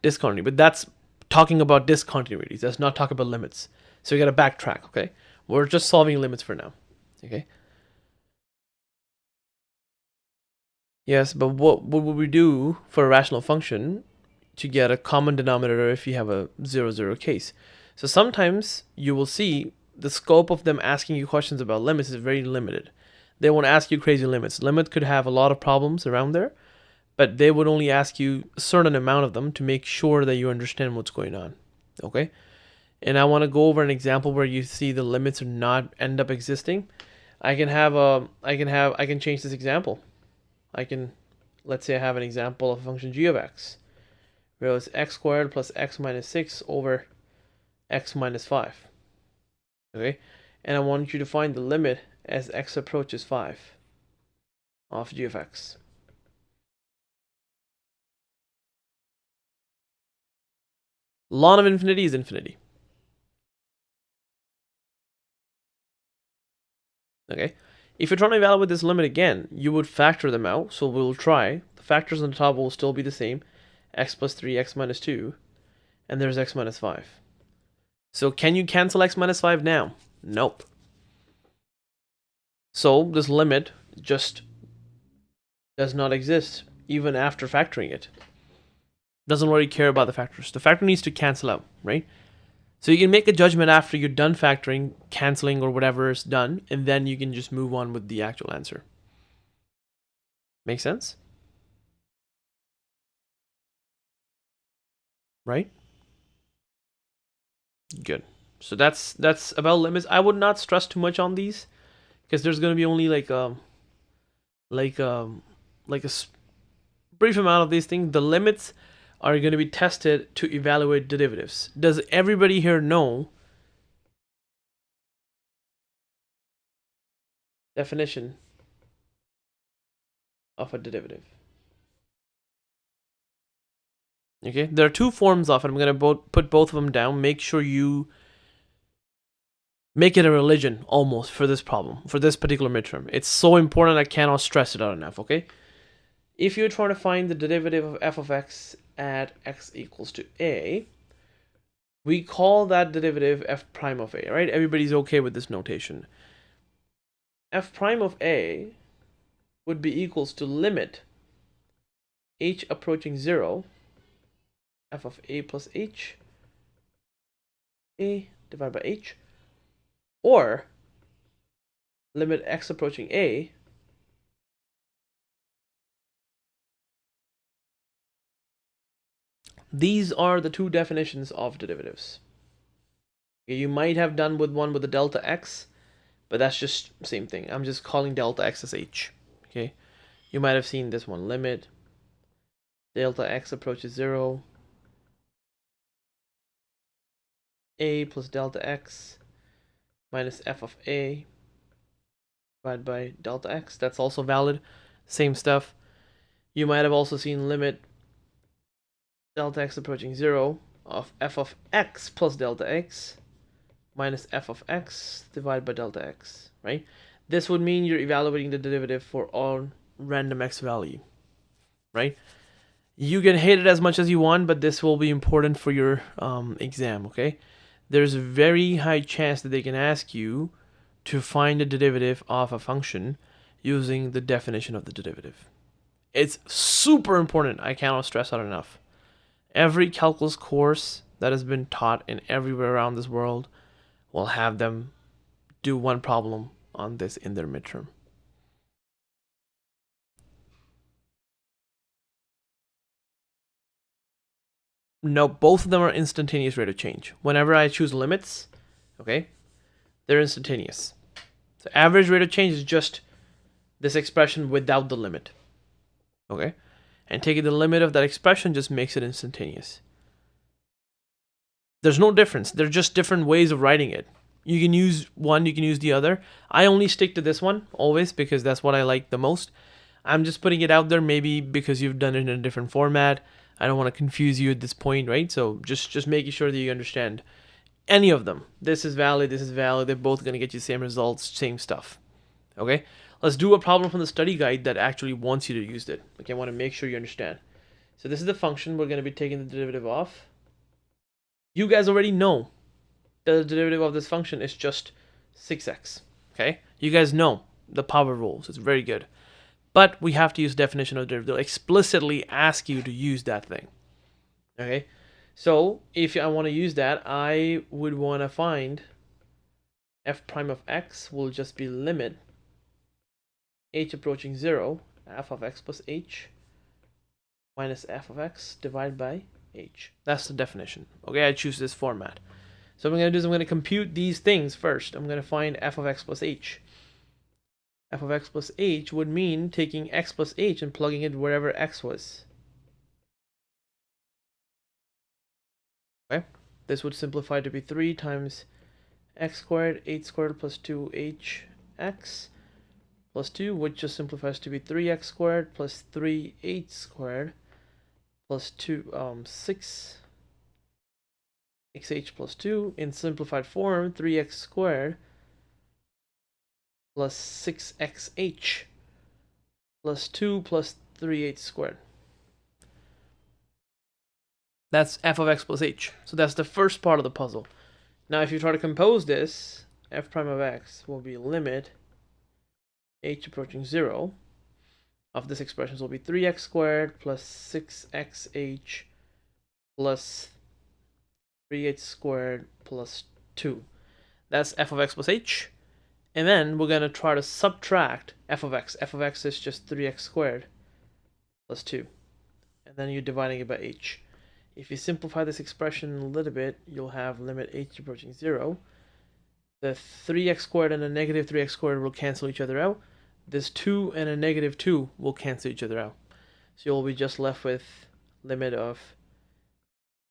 discontinuity. But that's talking about discontinuities. That's not talking about limits. So you got to backtrack, okay? We're just solving limits for now, okay? Yes, but what would we do for a rational function to get a common denominator if you have a 0, 0 case? So sometimes you will see the scope of them asking you questions about limits is very limited. They won't ask you crazy limits. Limit could have a lot of problems around there, but they would only ask you a certain amount of them to make sure that you understand what's going on, okay? And I want to go over an example where you see the limits are not end up existing. I can change this example. Let's say I have an example of a function g of x, where it's x squared plus x minus 6 over x minus 5. Okay, and I want you to find the limit as x approaches 5 of g of x. Ln of infinity is infinity. Okay, if you're trying to evaluate this limit again, you would factor them out. So we'll try. The factors on the top will still be the same. X plus 3, x minus 2, and there's x minus 5. So can you cancel x minus 5 now? Nope. So this limit just does not exist even after factoring it. Doesn't really care about the factors. The factor needs to cancel out, right? So you can make a judgment after you're done factoring, canceling, or whatever is done, and then you can just move on with the actual answer. Make sense? Right? Good. So that's about limits. I would not stress too much on these because there's going to be only like a brief amount of these things. The limits are going to be tested to evaluate derivatives. Does everybody here know definition of a derivative? Okay, there are two forms of it. I'm going to put both of them down. Make sure you make it a religion almost for this problem, for this particular midterm. It's so important I cannot stress it out enough, okay? If you're trying to find the derivative of f of x at x equals to a, we call that derivative f prime of a, right? Everybody's okay with this notation. F prime of a would be equals to limit h approaching 0, f of a plus h, a divided by h, or limit x approaching a, these are the two definitions of derivatives. You might have done with one with the delta x, but that's just same thing. I'm just calling delta x as h. Okay, you might have seen this one, limit delta x approaches 0, a plus delta x minus f of a divided by delta x. That's also valid. Same stuff. You might have also seen limit delta x approaching 0 of f of x plus delta x minus f of x divided by delta x, right? This would mean you're evaluating the derivative for all random x value, right? You can hate it as much as you want, but this will be important for your exam, okay? There's a very high chance that they can ask you to find the derivative of a function using the definition of the derivative. It's super important. I cannot stress that enough. Every calculus course that has been taught in everywhere around this world will have them do one problem on this in their midterm. No, both of them are instantaneous rate of change. Whenever I choose limits, okay, they're instantaneous. So average rate of change is just this expression without the limit, okay? And taking the limit of that expression just makes it instantaneous. There's no difference. They're just different ways of writing it. You can use one, you can use the other. I only stick to this one always because that's what I like the most. I'm just putting it out there maybe because you've done it in a different format. I don't want to confuse you at this point, right? So just making sure that you understand any of them. This is valid, this is valid. They're both going to get you the same results, same stuff. Okay? Let's do a problem from the study guide that actually wants you to use it. Okay, I want to make sure you understand. So this is the function we're going to be taking the derivative of. You guys already know that the derivative of this function is just 6x. Okay? You guys know the power rules. It's very good. But we have to use definition of derivative. They'll explicitly ask you to use that thing. Okay? So if I want to use that, I would want to find f prime of x will just be limit h approaching 0, f of x plus h minus f of x divided by h. That's the definition. Okay, I choose this format. So what I'm going to do is I'm going to compute these things first. I'm going to find f of x plus h. F of x plus h would mean taking x plus h and plugging it wherever x was. Okay, this would simplify to be 3 times x squared, h squared plus 2hx plus 2, which just simplifies to be 3x squared plus 3h squared plus 6xh plus 2. In simplified form, 3x squared plus 6xh plus 2 plus 3h squared. That's f of x plus h. So that's the first part of the puzzle. Now if you try to compose this, f prime of x will be limit h approaching 0 of this expression will be 3x squared plus 6xh plus 3h squared plus 2. That's f of x plus h. And then we're going to try to subtract f of x. F of x is just 3x squared plus 2. And then you're dividing it by h. If you simplify this expression a little bit, you'll have limit h approaching 0. The 3x squared and a negative 3x squared will cancel each other out. This 2 and a negative 2 will cancel each other out. So you'll be just left with limit of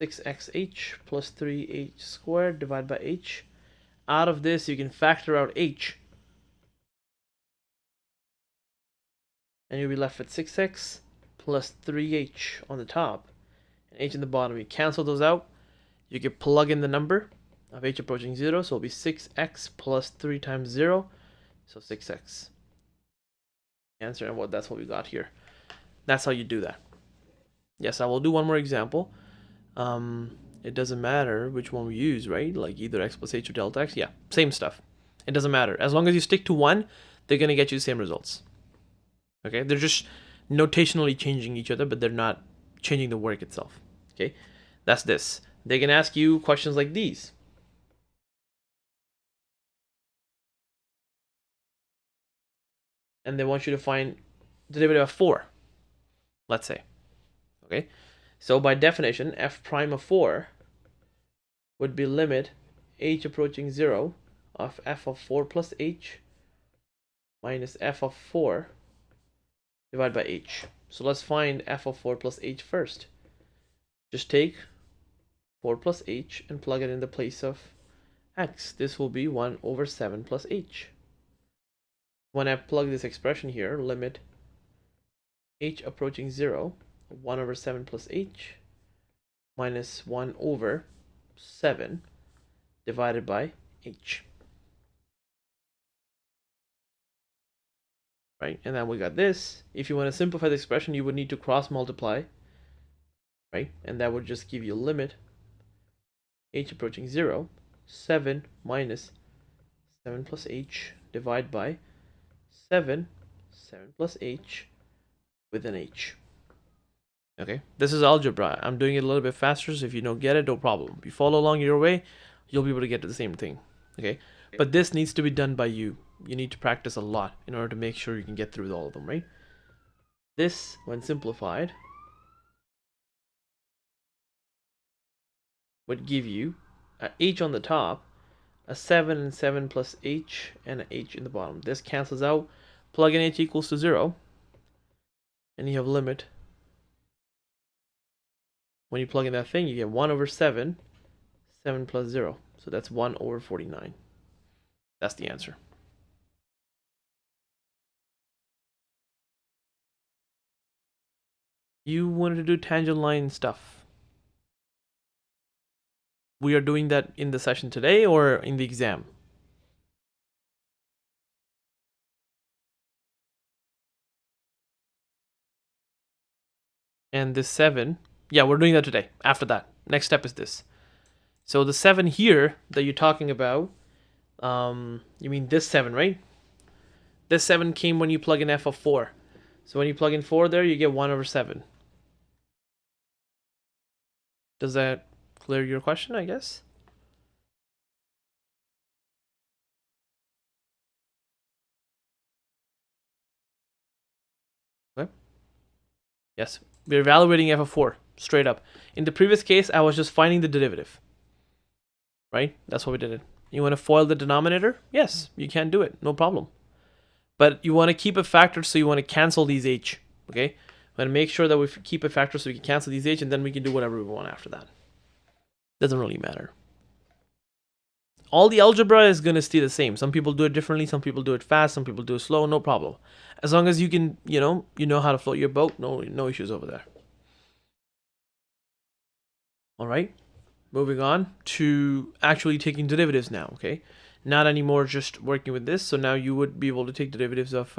6xh plus 3h squared divided by h. Out of this, you can factor out h. And you'll be left with 6x plus 3h on the top. And h in the bottom. You cancel those out. You can plug in the number of h approaching 0. So it'll be 6x plus 3 times 0. So 6x. Answer, and that's what we got here. That's how you do that. Yes, I will do one more example. It doesn't matter which one we use, right? Like either x plus h or delta x. Yeah, same stuff. It doesn't matter. As long as you stick to one, they're going to get you the same results. Okay, they're just notationally changing each other, but they're not changing the work itself. Okay, that's this. They can ask you questions like these. And they want you to find the derivative of 4, let's say. Okay, so by definition, f prime of 4 would be limit h approaching 0 of f of 4 plus h minus f of 4 divided by h. So let's find f of 4 plus h first. Just take 4 plus h and plug it in the place of x. This will be 1 over 7 plus h. When I plug this expression here, limit h approaching 0, 1 over 7 plus h minus 1 over 7 divided by h. Right? And then we got this. If you want to simplify the expression, you would need to cross multiply. Right? And that would just give you limit h approaching 0, 7 minus 7 plus h divided by 7 plus h with an h. Okay, this is algebra. I'm doing it a little bit faster, so if you don't get it, no problem. If you follow along your way, you'll be able to get to the same thing. Okay, but this needs to be done by you. You need to practice a lot in order to make sure you can get through all of them, right? This, when simplified, would give you a h on the top, a 7 and 7 plus h, and an h in the bottom. This cancels out. Plug in h equals to 0, and you have limit. When you plug in that thing, you get 1 over 7, 7 plus 0. So that's 1 over 49. That's the answer. You wanted to do tangent line stuff. We are doing that in the session today or in the exam? And this 7, yeah, we're doing that today. After that, next step is this. So the 7 here that you're talking about, you mean this 7, right? This 7 came when you plug in f of 4. So when you plug in 4 there, you get 1 over 7. Does that clear your question, I guess? Okay. Yes, we're evaluating f of 4, straight up. In the previous case, I was just finding the derivative. Right? That's what we did it. You want to FOIL the denominator? Yes, you can do it, no problem. But you want to keep a factor, so you want to cancel these h. Okay? We want to make sure that we keep a factor so we can cancel these h, and then we can do whatever we want after that. Doesn't really matter. all the algebra is going to stay the same. Some people do it differently, some people do it fast, some people do it slow, no problem. As long as you can, you know how to float your boat, no issues over there. All right, moving on to actually taking derivatives now, okay? Not anymore just working with this. So now you would be able to take derivatives of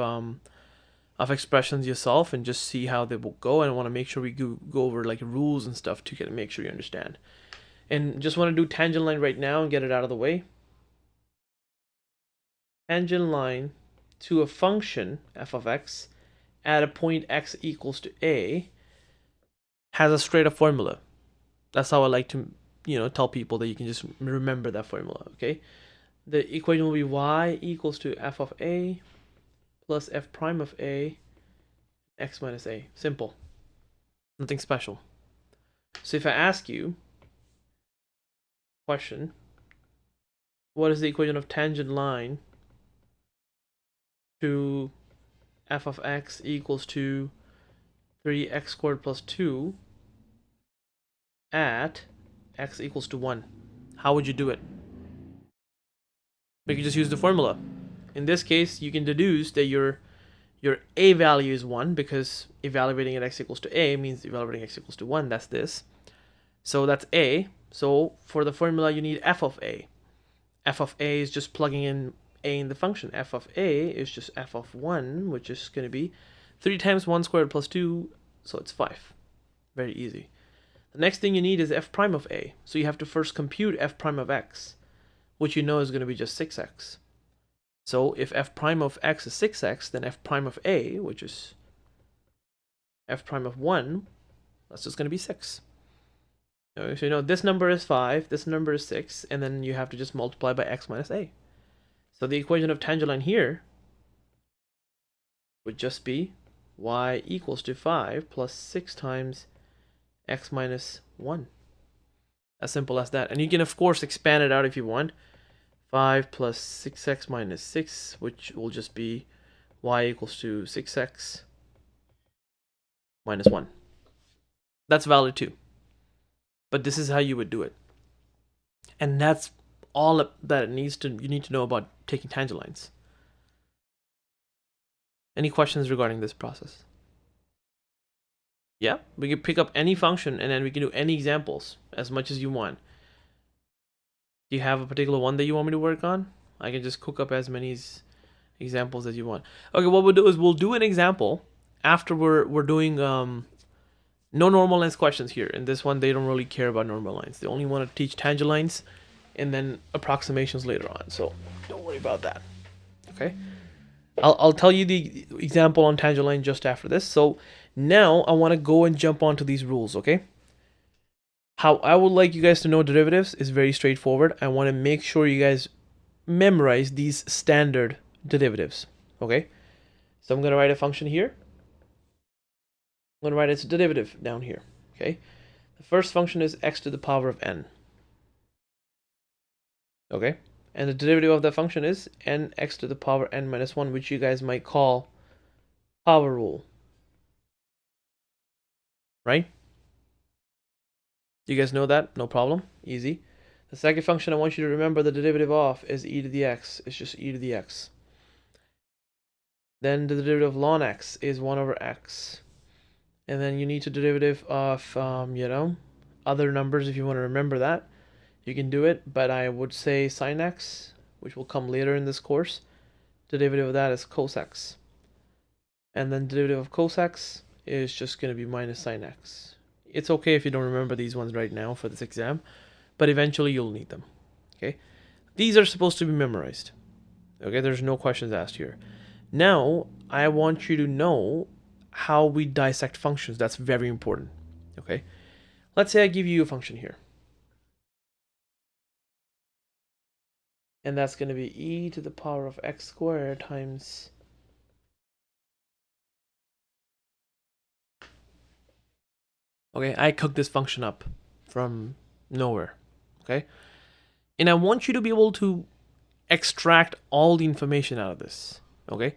expressions yourself and just see how they will go. And I want to make sure we go over like rules and stuff to make sure you understand. And just want to do tangent line right now and get it out of the way. Tangent line to a function f of x at a point x equals to a has a straight up formula. That's how I like to, tell people that you can just remember that formula, okay? The equation will be y equals to f of a plus f prime of a x minus a. Simple. Nothing special. So if I ask you, question, what is the equation of tangent line to f of x equals to 3x squared plus 2 at x equals to 1? How would you do it? We could just use the formula. In this case, you can deduce that your a value is 1 because evaluating at x equals to a means evaluating x equals to 1. That's this. So that's a. So for the formula, you need f of a. F of a is just plugging in a in the function. F of a is just f of 1, which is going to be 3 times 1 squared plus 2, so it's 5. Very easy. The next thing you need is f prime of a. So you have to first compute f prime of x, which you know is going to be just 6x. So if f prime of x is 6x, then f prime of a, which is f prime of 1, that's just going to be 6. So you know this number is 5, this number is 6, and then you have to just multiply by x minus a. So the equation of tangent line here would just be y equals to 5 plus 6 times x minus 1. As simple as that. And you can, of course, expand it out if you want. 5 plus 6x minus 6, which will just be y equals to 6x minus 1. That's valid too. But this is how you would do it. And that's all that you need to know about taking tangent lines. Any questions regarding this process? Yeah, we can pick up any function and then we can do any examples as much as you want. Do you have a particular one that you want me to work on? I can just cook up as many examples as you want. Okay, what we'll do is we'll do an example after we're doing no normal lines questions here. In this one, they don't really care about normal lines. They only want to teach tangent lines and then approximations later on. So don't worry about that. Okay, I'll tell you the example on tangent line just after this. So now I want to go and jump onto these rules, okay? How I would like you guys to know derivatives is very straightforward. I want to make sure you guys memorize these standard derivatives, okay? So I'm going to write a function here. I'm going to write its derivative down here, okay? The first function is x to the power of n, okay? And the derivative of that function is nx to the power n minus 1, which you guys might call power rule, right? Do you guys know that? No problem. Easy. The second function I want you to remember the derivative of is e to the x. It's just e to the x. Then the derivative of ln x is 1 over x. And then you need to derivative of, other numbers if you want to remember that. You can do it, but I would say sin x, which will come later in this course. Derivative of that is cos x. And then derivative of cos x is just going to be minus sin x. It's okay if you don't remember these ones right now for this exam, but eventually you'll need them, okay? These are supposed to be memorized, okay? There's no questions asked here. Now, I want you to know how we dissect functions. That's very important, okay? Let's say I give you a function here. And that's going to be e to the power of x squared times okay, I cooked this function up from nowhere, okay? And I want you to be able to extract all the information out of this, okay?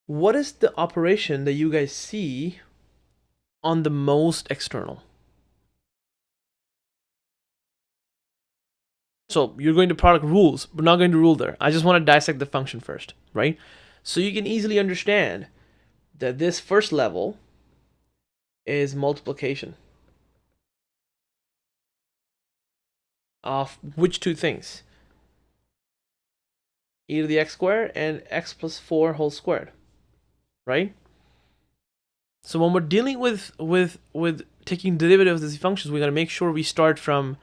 What is the operation that you guys see on the most external? So you're going to product rules. We're not going to rule there. I just want to dissect the function first, right? So you can easily understand that this first level is multiplication of which two things? E to the x squared and x plus 4 whole squared, right? So when we're dealing with taking derivatives of these functions, we got to make sure we start from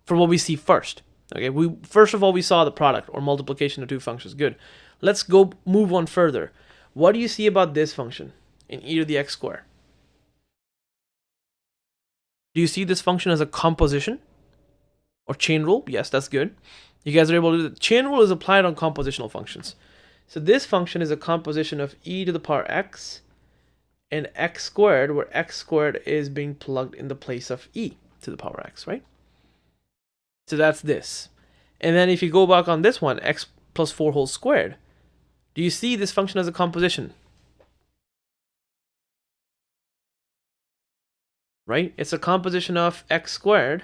what we see first. Okay, we first of all we saw the product or multiplication of two functions. Good. Let's go move on further. What do you see about this function in e to the x squared? Do you see this function as a composition or chain rule? Yes, that's good. You guys are able to do that. Chain rule is applied on compositional functions. So this function is a composition of e to the power x and x squared, where x squared is being plugged in the place of e to the power x, right? So that's this. And then if you go back on this one, x plus 4 whole squared, do you see this function as a composition? Right? It's a composition of x squared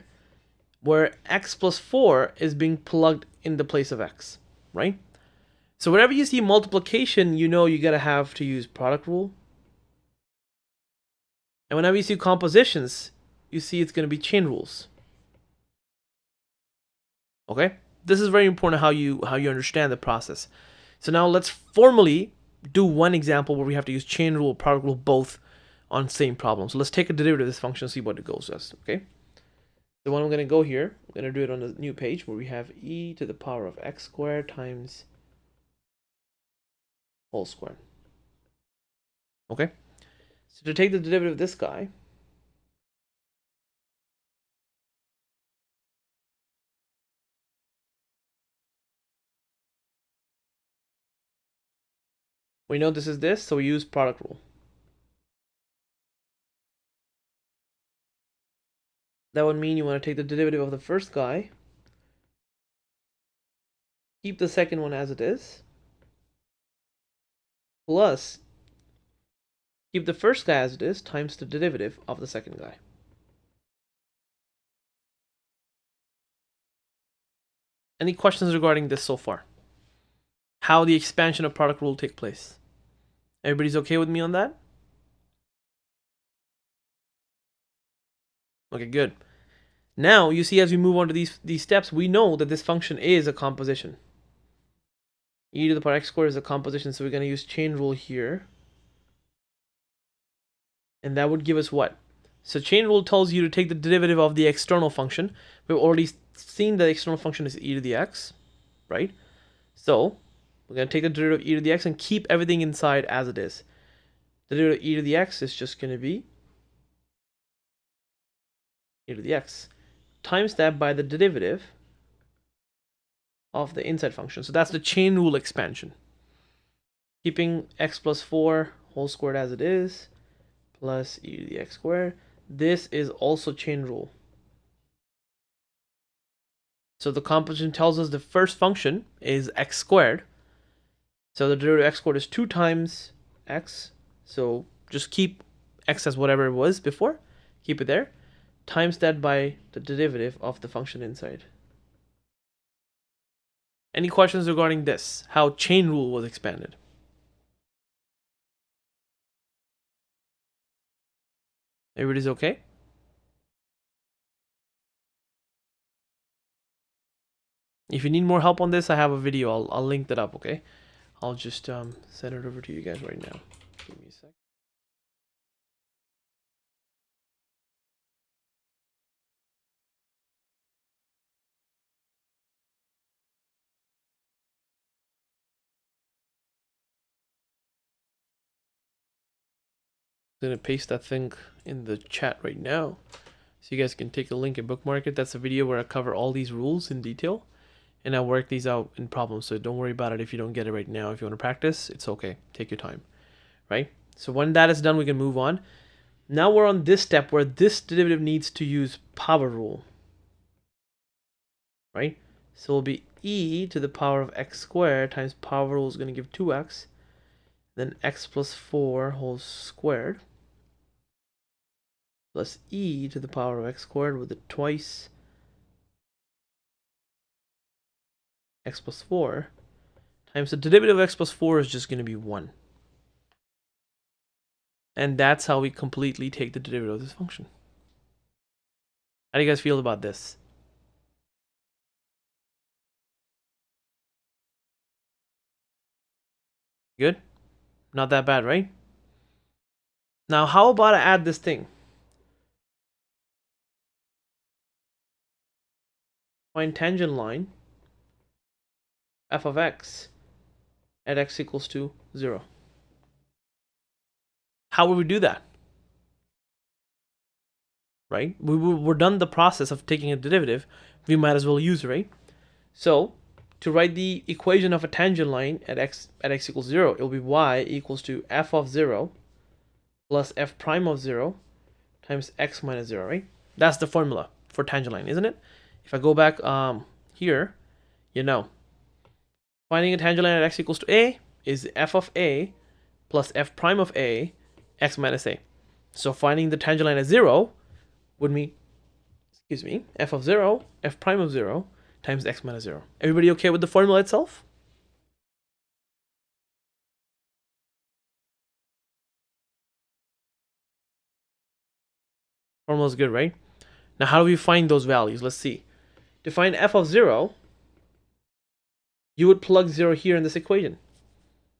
where x plus 4 is being plugged in the place of x, right? So whenever you see multiplication, you know you gotta have to use product rule. And whenever you see compositions, you see it's gonna be chain rules. Okay? This is very important how you understand the process. So now let's formally do one example where we have to use chain rule, product rule, both on same problem. So let's take a derivative of this function and see what it goes as. Okay. So when I'm going to go here, I'm going to do it on a new page where we have e to the power of x squared times whole squared. Okay. So to take the derivative of this guy, we know this is this, so we use product rule. That would mean you want to take the derivative of the first guy, keep the second one as it is, plus keep the first guy as it is times the derivative of the second guy. Any questions regarding this so far? How the expansion of product rule will take place? Everybody's okay with me on that? Okay, good. Now, you see as we move on to these steps, we know that this function is a composition. E to the power x squared is a composition, so we're going to use chain rule here. And that would give us what? So chain rule tells you to take the derivative of the external function. We've already seen the external function is e to the x, right? So we're going to take the derivative of e to the x and keep everything inside as it is. The derivative of e to the x is just going to be e to the x times that by the derivative of the inside function. So that's the chain rule expansion. Keeping x plus 4 whole squared as it is, plus e to the x squared. This is also chain rule. So the composition tells us the first function is x squared. So the derivative of x squared is 2 times x. So just keep x as whatever it was before. Keep it there. Times that by the derivative of the function inside. Any questions regarding this? How chain rule was expanded? Everybody's okay? If you need more help on this, I have a video. I'll link that up, okay? I'll just send it over to you guys right now. Give me a sec. I'm gonna paste that thing in the chat right now, so you guys can take a link and bookmark it. That's a video where I cover all these rules in detail, and I work these out in problems. So don't worry about it if you don't get it right now. If you want to practice, it's okay. Take your time, right? So when that is done, we can move on. Now we're on this step where this derivative needs to use power rule, right? So it'll be e to the power of x squared times power rule is going to give 2x, then x plus 4 whole squared, plus e to the power of x squared with it twice x plus 4 times the derivative of x plus 4 is just going to be 1. And that's how we completely take the derivative of this function. How do you guys feel about this? Good? Not that bad, right? Now, how about I add this thing? Find tangent line f of x at x equals to 0. How would we do that? Right? We're done the process of taking a derivative. We might as well use it, right? So, to write the equation of a tangent line at x equals 0, it will be y equals to f of 0 plus f prime of 0 times x minus 0, right? That's the formula for tangent line, isn't it? If I go back here, finding a tangent line at x equals to a is f of a plus f prime of a, x minus a. So finding the tangent line at 0 would mean, f of 0, f prime of 0 times x minus 0. Everybody okay with the formula itself? Formula is good, right? Now how do we find those values? Let's see. To find f of 0, you would plug 0 here in this equation.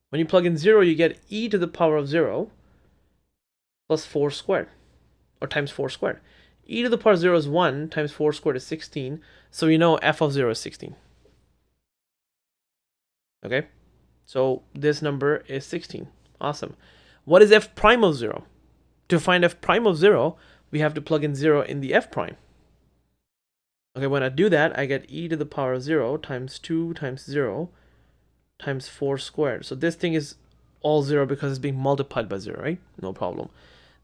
When you plug in 0, you get e to the power of 0 plus 4 squared, or times 4 squared. E to the power of 0 is 1, times 4 squared is 16, so we know f of 0 is 16. Okay, so this number is 16. Awesome. What is f prime of 0? To find f prime of 0, we have to plug in 0 in the f prime. Okay, when I do that, I get e to the power of 0 times 2 times 0 times 4 squared. So this thing is all 0 because it's being multiplied by 0, right? No problem.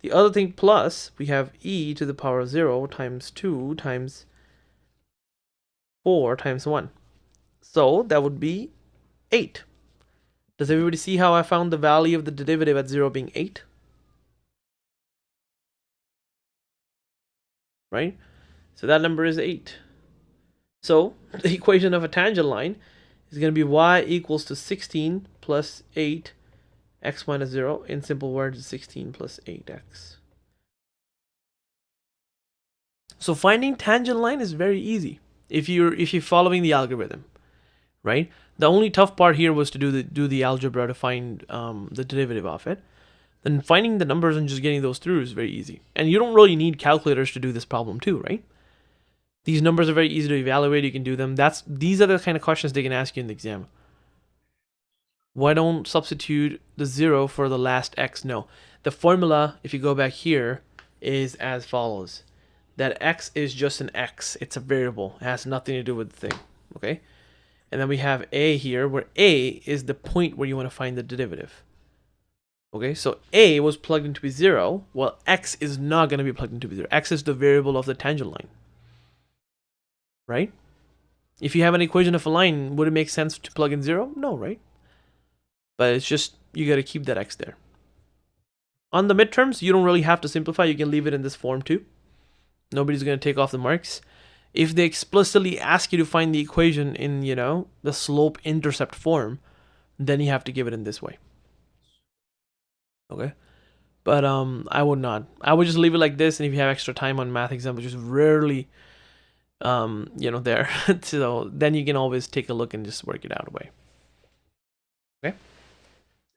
The other thing plus, we have e to the power of 0 times 2 times 4 times 1. So that would be 8. Does everybody see how I found the value of the derivative at 0 being 8? Right? So that number is 8. So the equation of a tangent line is going to be y equals to 16 plus 8 x minus 0. In simple words, 16 plus 8x. So finding tangent line is very easy if you're following the algorithm, right? The only tough part here was to do the algebra to find the derivative of it. Then finding the numbers and just getting those through is very easy. And you don't really need calculators to do this problem too, right? These numbers are very easy to evaluate. You can do them. These are the kind of questions they can ask you in the exam. Why don't substitute the 0 for the last x? No. The formula, if you go back here, is as follows. That x is just an x. It's a variable. It has nothing to do with the thing. Okay? And then we have a here, where a is the point where you want to find the derivative. Okay, so a was plugged into be 0, while x is not going to be plugged into be 0. X is the variable of the tangent line. Right? If you have an equation of a line, would it make sense to plug in 0? No, right? But it's just, you got to keep that x there. On the midterms, you don't really have to simplify. You can leave it in this form too. Nobody's going to take off the marks. If they explicitly ask you to find the equation in, the slope-intercept form, then you have to give it in this way. Okay? But I would not. I would just leave it like this, and if you have extra time on math exam, which is rarely, there, so then you can always take a look and just work it out away. Okay?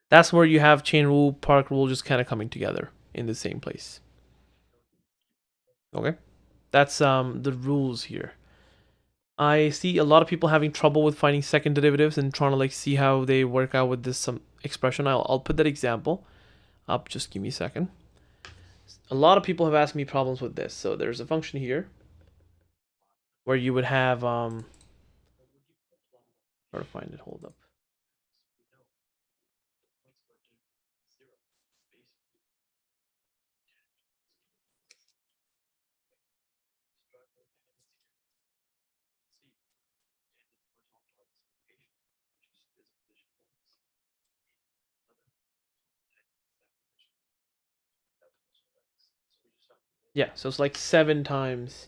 That's where you have chain rule, Park rule just kind of coming together in the same place. Okay? That's the rules here. I see a lot of people having trouble with finding second derivatives and trying to see how they work out with this expression. I'll put that example up. Just give me a second. A lot of people have asked me problems with this. So there's a function here where you would have try to find it. Hold up. Yeah, so it's like 7 times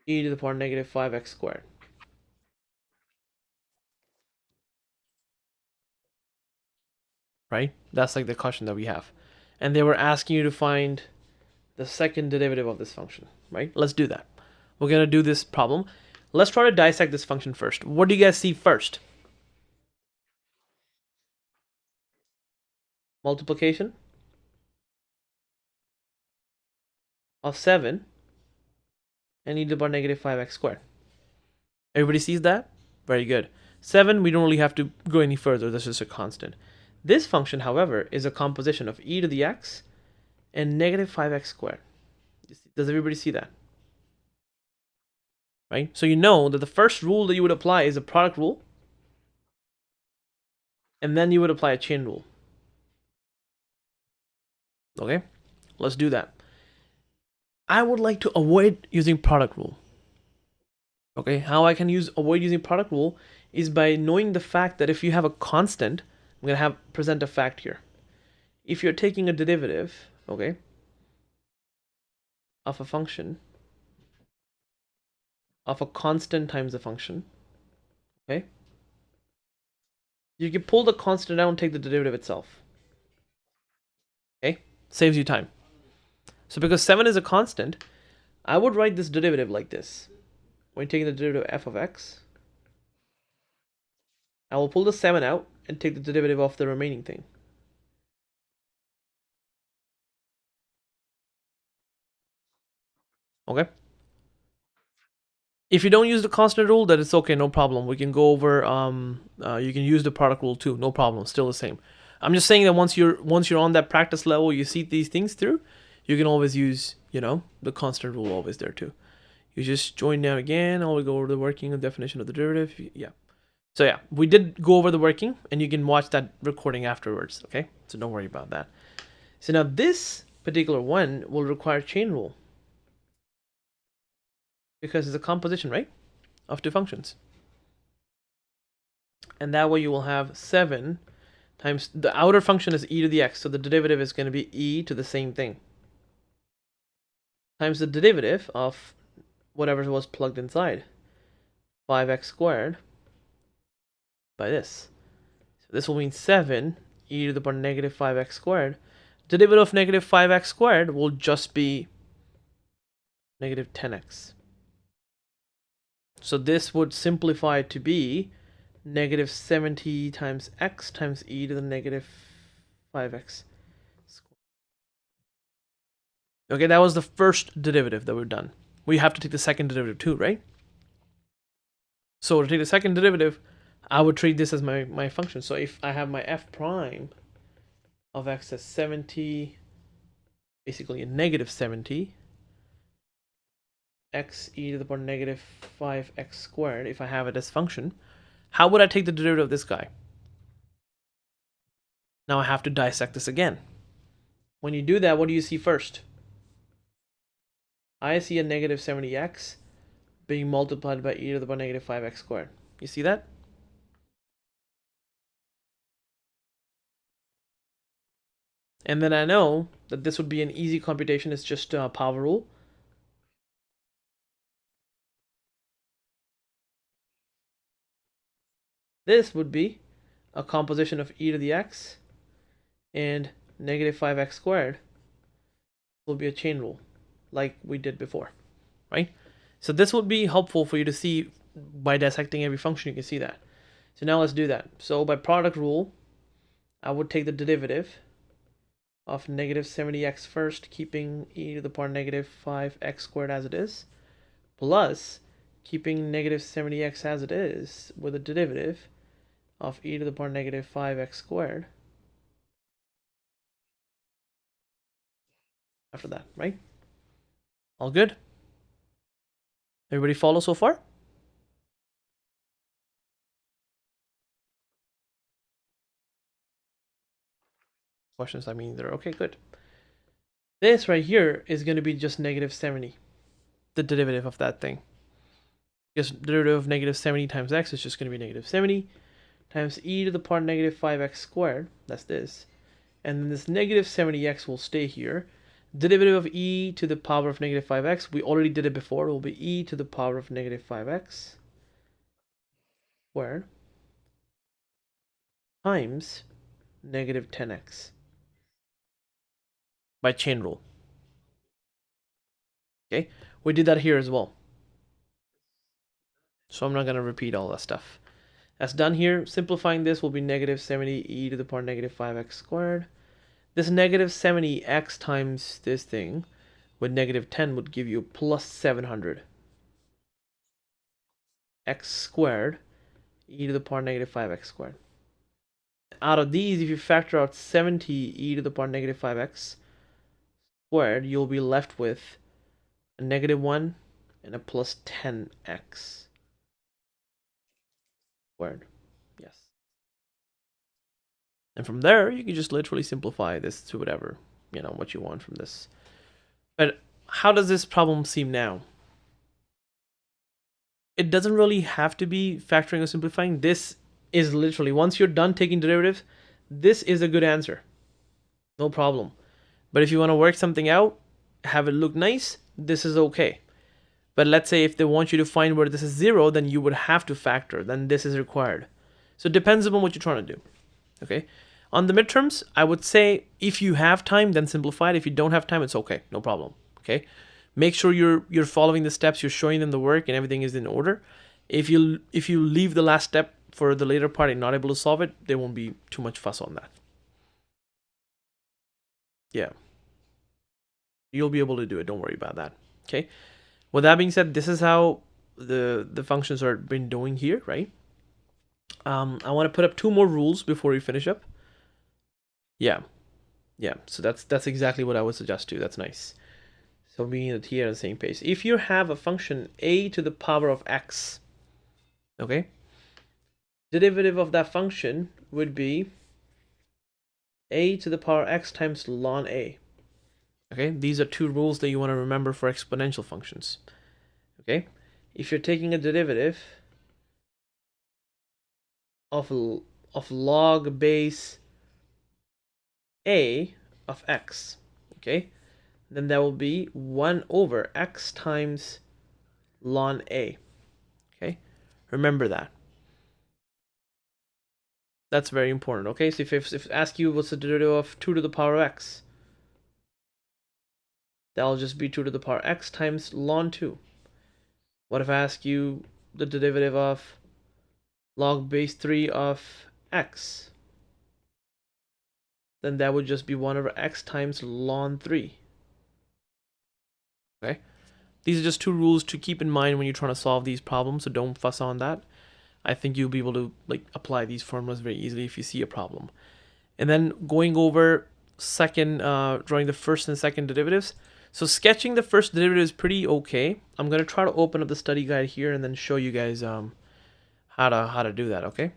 e to the power negative 5x squared. right? That's like the question that we have. And they were asking you to find the second derivative of this function, right? Let's do that. We're going to do this problem. Let's try to dissect this function first. What do you guys see first? Multiplication of 7 and e to the power negative 5x squared. Everybody sees that? Very good. 7, we don't really have to go any further. That's just a constant. This function, however, is a composition of e to the x and negative 5x squared. Does everybody see that? Right? So you know that the first rule that you would apply is a product rule, and then you would apply a chain rule. Okay? Let's do that. I would like to avoid using product rule. Okay, how I can avoid using product rule is by knowing the fact that if you have a constant, I'm going to present a fact here. If you're taking a derivative, okay, of a function, of a constant times a function, okay, you can pull the constant out and take the derivative itself. Okay, saves you time. So because 7 is a constant, I would write this derivative like this. When taking the derivative of f of x, I will pull the 7 out and take the derivative of the remaining thing. Okay. If you don't use the constant rule, then it's okay, no problem. We can go over. You can use the product rule too, no problem. Still the same. I'm just saying that once you're on that practice level, you see these things through, you can always use the constant rule always there too. You just join down again. I'll go over the working and definition of the derivative. Yeah. So yeah, we did go over the working, and you can watch that recording afterwards. Okay, so don't worry about that. So now this particular one will require chain rule, because it's a composition, right, of two functions. And that way you will have 7 times, the outer function is e to the x, so the derivative is going to be e to the same thing, times the derivative of whatever was plugged inside, 5x squared, by this. So this will mean 7 e to the power negative 5x squared. Derivative of negative 5x squared will just be negative 10x. So this would simplify to be negative 70 times x times e to the negative 5x squared. Okay, that was the first derivative that we've done. We have to take the second derivative too, right? So to take the second derivative, I would treat this as my function. So if I have my f prime of x as 70, basically a negative 70, x e to the power negative 5x squared, if I have it as function, how would I take the derivative of this guy? Now I have to dissect this again. When you do that, what do you see first? I see a negative 70x being multiplied by e to the power negative 5x squared. You see that? And then I know that this would be an easy computation. It's just a power rule. This would be a composition of e to the x and negative 5x squared will be a chain rule, like we did before, right? So this would be helpful for you to see by dissecting every function. You can see that. So now let's do that. So by product rule, I would take the derivative of negative 70x first, keeping e to the power negative 5x squared as it is, plus keeping negative 70x as it is with a derivative of e to the power negative 5x squared after that, right? All good? Everybody follow so far? Questions, I mean, they're okay, good. This right here is going to be just negative 70, the derivative of that thing. Because the derivative of negative 70 times x is just going to be negative 70 times e to the power negative 5x squared, that's this. And then this negative 70x will stay here. Derivative of e to the power of negative 5x, we already did it before, it will be e to the power of negative 5x squared times negative 10x by chain rule. Okay, we did that here as well. So I'm not going to repeat all that stuff. That's done here. Simplifying this will be negative 70 e to the power negative 5x squared. This negative 70x times this thing with negative 10 would give you plus 700 x squared e to the power negative 5x squared. Out of these, if you factor out 70 e to the power negative 5x squared, you'll be left with a negative 1 and a plus 10x squared. Yes. And from there, you can just literally simplify this to whatever, what you want from this. But how does this problem seem now? It doesn't really have to be factoring or simplifying. This is literally, once you're done taking derivatives, this is a good answer. No problem. But if you want to work something out, have it look nice, this is okay. But let's say if they want you to find where this is 0, then you would have to factor. Then this is required. So it depends upon what you're trying to do. Okay. On the midterms, I would say if you have time, then simplify it. If you don't have time, it's okay. No problem. Okay. Make sure you're following the steps, you're showing them the work, and everything is in order. If you leave the last step for the later part and not able to solve it, there won't be too much fuss on that. Yeah. You'll be able to do it. Don't worry about that. Okay. With that being said, this is how the functions are been doing here, right? I want to put up 2 more rules before we finish up. Yeah. So that's exactly what I would suggest too. That's nice. So me and the T are on the same page. If you have a function a to the power of x, okay, derivative of that function would be a to the power x times ln a. Okay, these are 2 rules that you want to remember for exponential functions. Okay, if you're taking a derivative of log base a of x, okay, then that will be 1 over x times ln a. Okay, remember that. That's very important. Okay, so if ask you what's the derivative of 2 to the power of x, that'll just be 2 to the power x times ln 2. What if I ask you the derivative of log base 3 of x? Then that would just be 1 over x times ln 3. Okay, these are just 2 rules to keep in mind when you're trying to solve these problems, so don't fuss on that. I think you'll be able to apply these formulas very easily if you see a problem. And then going over drawing the first and second derivatives. So sketching the first derivative is pretty okay. I'm going to try to open up the study guide here and then show you guys how to do that, okay?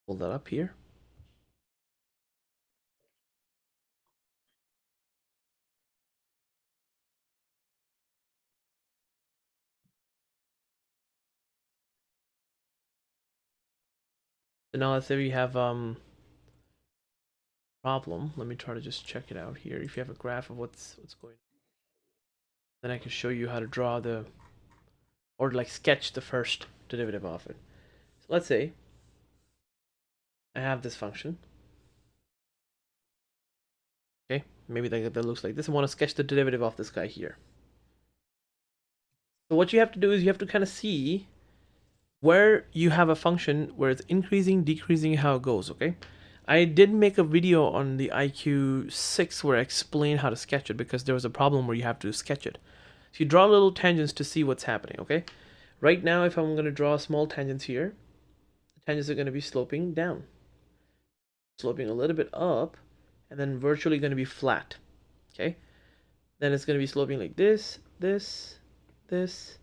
Pull that up here. So now let's say we have problem. Let me try to just check it out here. If you have a graph of what's going on, then I can show you how to draw or sketch the first derivative of it. So let's say I have this function. Okay, maybe that looks like this. I want to sketch the derivative of this guy here. So what you have to do is you have to kind of see where you have a function where it's increasing, decreasing, how it goes, okay? I did make a video on the IQ6 where I explained how to sketch it because there was a problem where you have to sketch it. So you draw little tangents to see what's happening, okay? Right now, if I'm going to draw small tangents here, the tangents are going to be sloping down, sloping a little bit up, and then virtually going to be flat, okay? Then it's going to be sloping like this, this, this,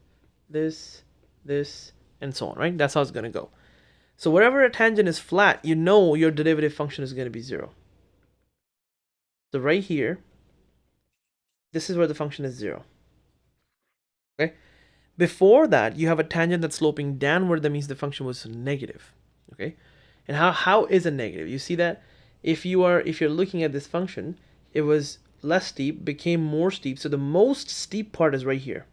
this, this, and so on, right? That's how it's going to go. So wherever a tangent is flat, you know your derivative function is going to be 0. So right here, this is where the function is 0. Okay? Before that, you have a tangent that's sloping downward. That means the function was negative. Okay? And how is a negative? You see that if you're looking at this function, it was less steep, became more steep. So the most steep part is right here.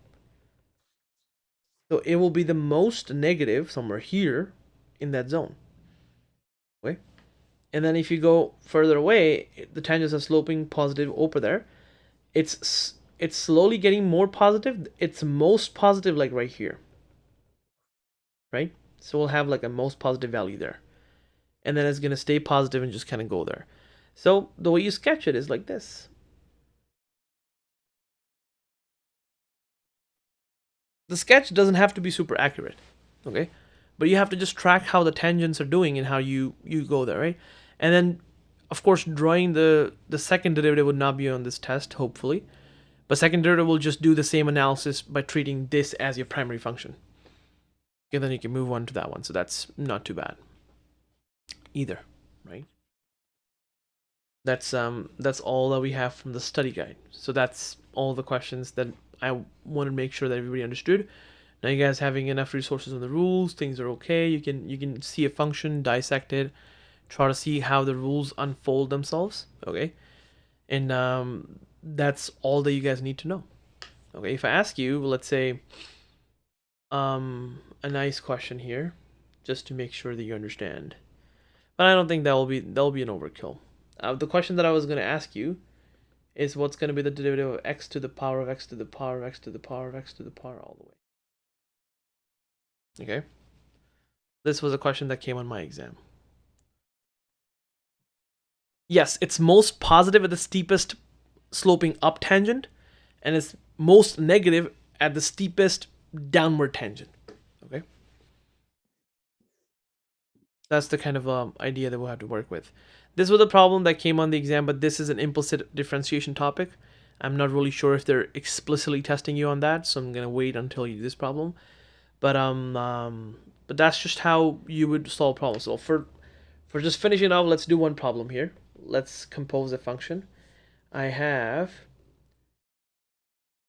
So it will be the most negative somewhere here in that zone. Okay? And then if you go further away, the tangents are sloping positive over there. It's slowly getting more positive. It's most positive like right here. Right? So we'll have like a most positive value there. And then it's going to stay positive and just kind of go there. So the way you sketch it is like this. The sketch doesn't have to be super accurate, okay? But you have to just track how the tangents are doing and how you go there, right? And then, of course, drawing the second derivative would not be on this test, hopefully. But second derivative will just do the same analysis by treating this as your primary function. Okay, then you can move on to that one. So that's not too bad either, right? That's all that we have from the study guide. So that's all the questions that I wanted to make sure that everybody understood. Now you guys having enough resources on the rules, things are okay. You can see a function, dissect it, try to see how the rules unfold themselves. Okay, and that's all that you guys need to know. Okay, if I ask you, let's say, a nice question here, just to make sure that you understand. But I don't think that'll be an overkill. The question that I was going to ask you is what's going to be the derivative of x to the power of x to the power of x to the power of x to the power all the way. Okay, this was a question that came on my exam. Yes, it's most positive at the steepest sloping up tangent, and it's most negative at the steepest downward tangent. Okay, that's the kind of idea that we'll have to work with. This was a problem that came on the exam, but this is an implicit differentiation topic. I'm not really sure if they're explicitly testing you on that, so I'm gonna wait until you do this problem. But that's just how you would solve problems. So for just finishing off, let's do one problem here. Let's compose a function. I have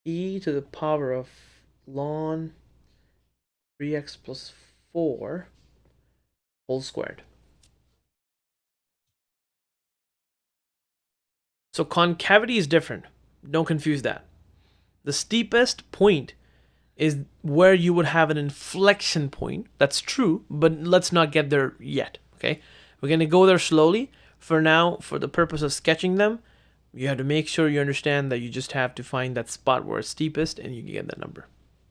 e to the power of ln 3x plus 4 whole squared. So concavity is different. Don't confuse that. The steepest point is where you would have an inflection point. That's true, but let's not get there yet, okay? We're going to go there slowly. For now, for the purpose of sketching them, you have to make sure you understand that you just have to find that spot where it's steepest and you can get that number,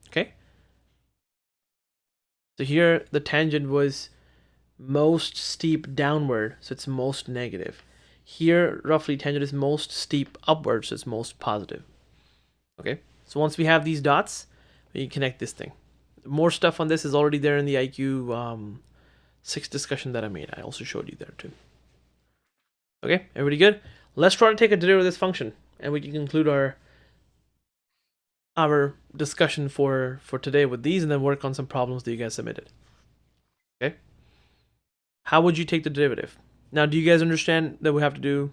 okay? So here, the tangent was most steep downward, so it's most negative. Here, roughly, tangent is most steep upwards, so it's most positive, okay? So once we have these dots, we can connect this thing. More stuff on this is already there in the IQ 6 discussion that I made. I also showed you there too. Okay, everybody good? Let's try to take a derivative of this function, and we can conclude our discussion for today with these, and then work on some problems that you guys submitted. Okay? How would you take the derivative? Now, do you guys understand that we have to do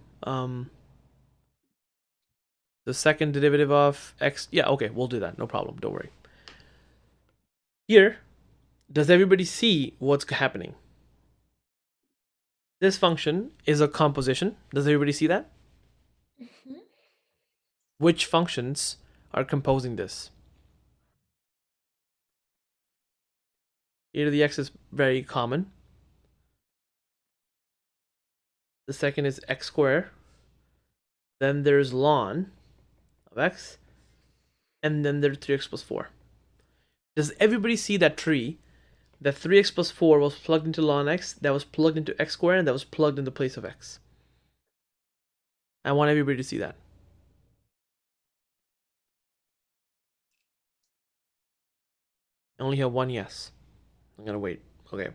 the second derivative of x? Yeah, okay, we'll do that. No problem. Don't worry. Here, does everybody see what's happening? This function is a composition. Does everybody see that? Mm-hmm. Which functions are composing this? E to the x is very common. The second is x squared. Then there's ln of x. And then there's 3x plus 4. Does everybody see that tree? That 3x plus 4 was plugged into ln x, that was plugged into x squared, and that was plugged in the place of x. I want everybody to see that. I only have one yes. I'm gonna wait. Okay.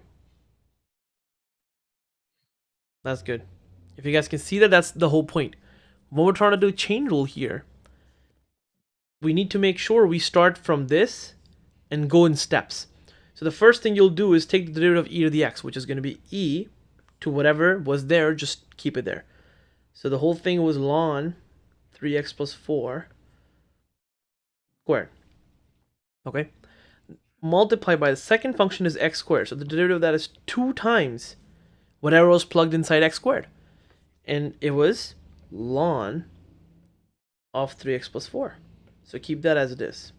That's good. If you guys can see that, that's the whole point. When we're trying to do chain rule here, we need to make sure we start from this and go in steps. So the first thing you'll do is take the derivative of e to the x, which is going to be e to whatever was there, just keep it there. So the whole thing was ln 3x plus 4 squared. Okay? Multiplied by the second function is x squared. So the derivative of that is 2 times whatever was plugged inside x squared. And it was ln of 3x plus 4. So keep that as it is.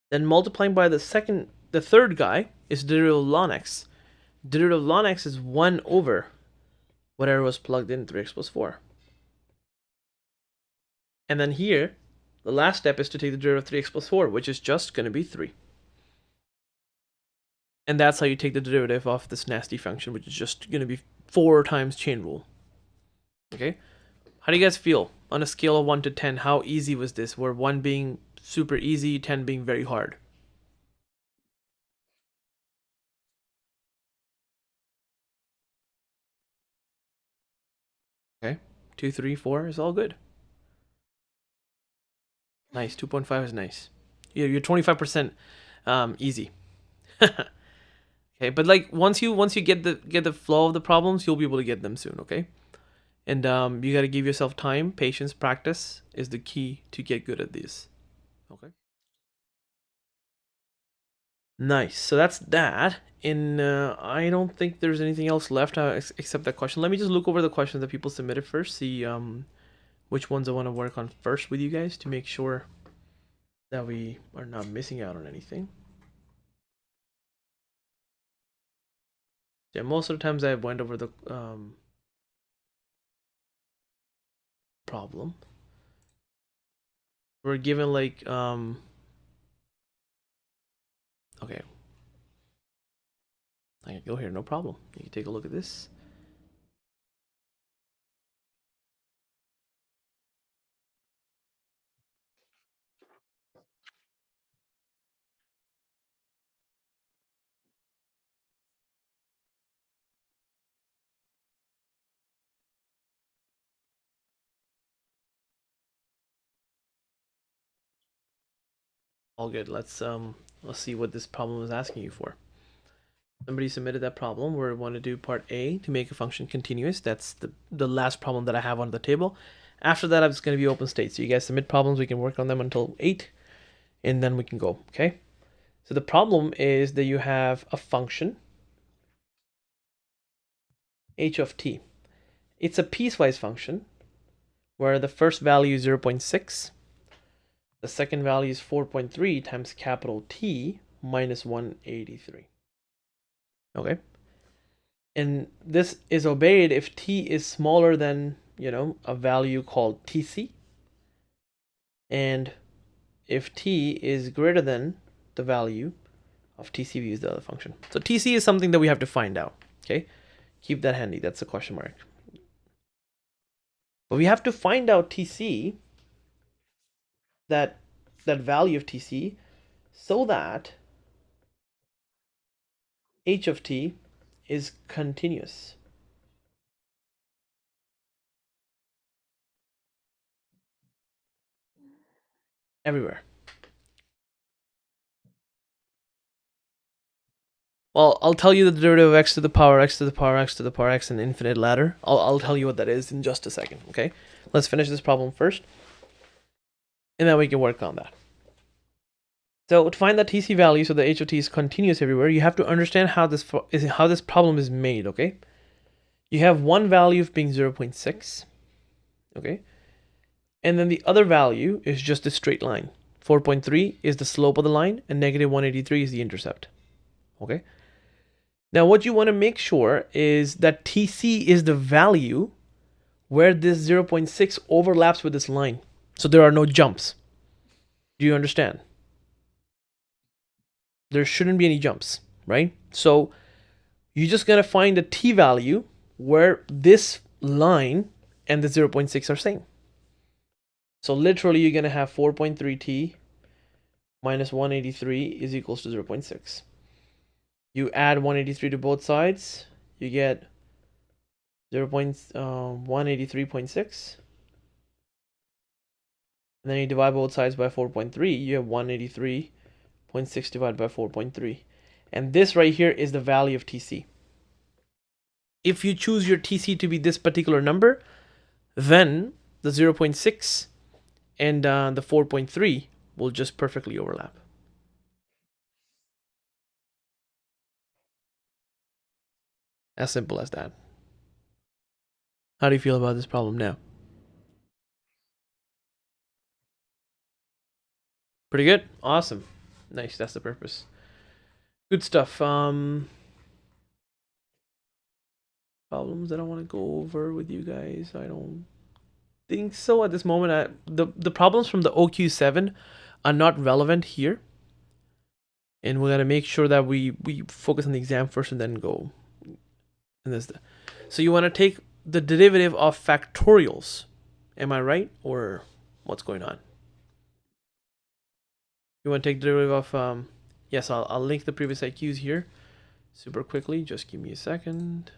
Then multiplying by the third guy is derivative of ln x. Derivative of ln x is 1 over whatever was plugged in, 3x plus 4. And then here, the last step is to take the derivative of 3x plus 4, which is just going to be 3. And that's how you take the derivative of this nasty function, which is just going to be 4 times chain rule. Okay? How do you guys feel? On a scale of 1 to 10, how easy was this? Where 1 being super easy, 10 being very hard? Okay. 2, 3, 4 is all good. Nice. 2.5 is nice. You're 25% easy. Okay, but like once you get the flow of the problems, you'll be able to get them soon. Okay, and you got to give yourself time, patience, practice is the key to get good at these. Okay. Nice. So that's that. And I don't think there's anything else left except that question. Let me just look over the questions that people submitted first. See which ones I want to work on first with you guys to make sure that we are not missing out on anything. Yeah, most of the times I went over the problem. We're given like okay, I can go here, no problem. You can take a look at this. All good. Let's see what this problem is asking you for. Somebody submitted that problem where we want to do part A to make a function continuous. That's the last problem that I have on the table. After that, it's going to be open state. So you guys submit problems, we can work on them until 8, and then we can go, okay? So the problem is that you have a function, h of t. It's a piecewise function where the first value is 0.6, the second value is 4.3 times capital T minus 183. Okay. And this is obeyed if t is smaller than, a value called tc, and if t is greater than the value of tcv is the other function. So tc is something that we have to find out. Okay, keep that handy. That's a question mark. But we have to find out tc, that value of tc, so that h of t is continuous everywhere. Well, I'll tell you the derivative of x to the power x to the power x to the power x, an infinite ladder. I'll tell you what that is in just a second, okay? Let's finish this problem first, and then we can work on that. So to find the TC value, so the h of t is continuous everywhere, you have to understand how this problem is made, okay? You have one value of being 0.6, okay? And then the other value is just a straight line. 4.3 is the slope of the line, and negative 183 is the intercept, okay? Now what you want to make sure is that TC is the value where this 0.6 overlaps with this line. So there are no jumps. Do you understand? There shouldn't be any jumps, right? So you're just going to find a t value where this line and the 0.6 are same. So literally you're going to have 4.3t minus 183 is equals to 0.6. You add 183 to both sides, you get 183.6. And then you divide both sides by 4.3, you have 183.6 divided by 4.3. And this right here is the value of TC. If you choose your TC to be this particular number, then the 0.6 and the 4.3 will just perfectly overlap. As simple as that. How do you feel about this problem now? Pretty good? Awesome. Nice, that's the purpose. Good stuff. Problems that I want to go over with you guys. I don't think so at this moment. The problems from the OQ7 are not relevant here. And we're gonna make sure that we focus on the exam first and then go. And this, so you want to take the derivative of factorials. Am I right, or what's going on? You want to take the derivative of yes, I'll link the previous IQs here super quickly. Just give me a second.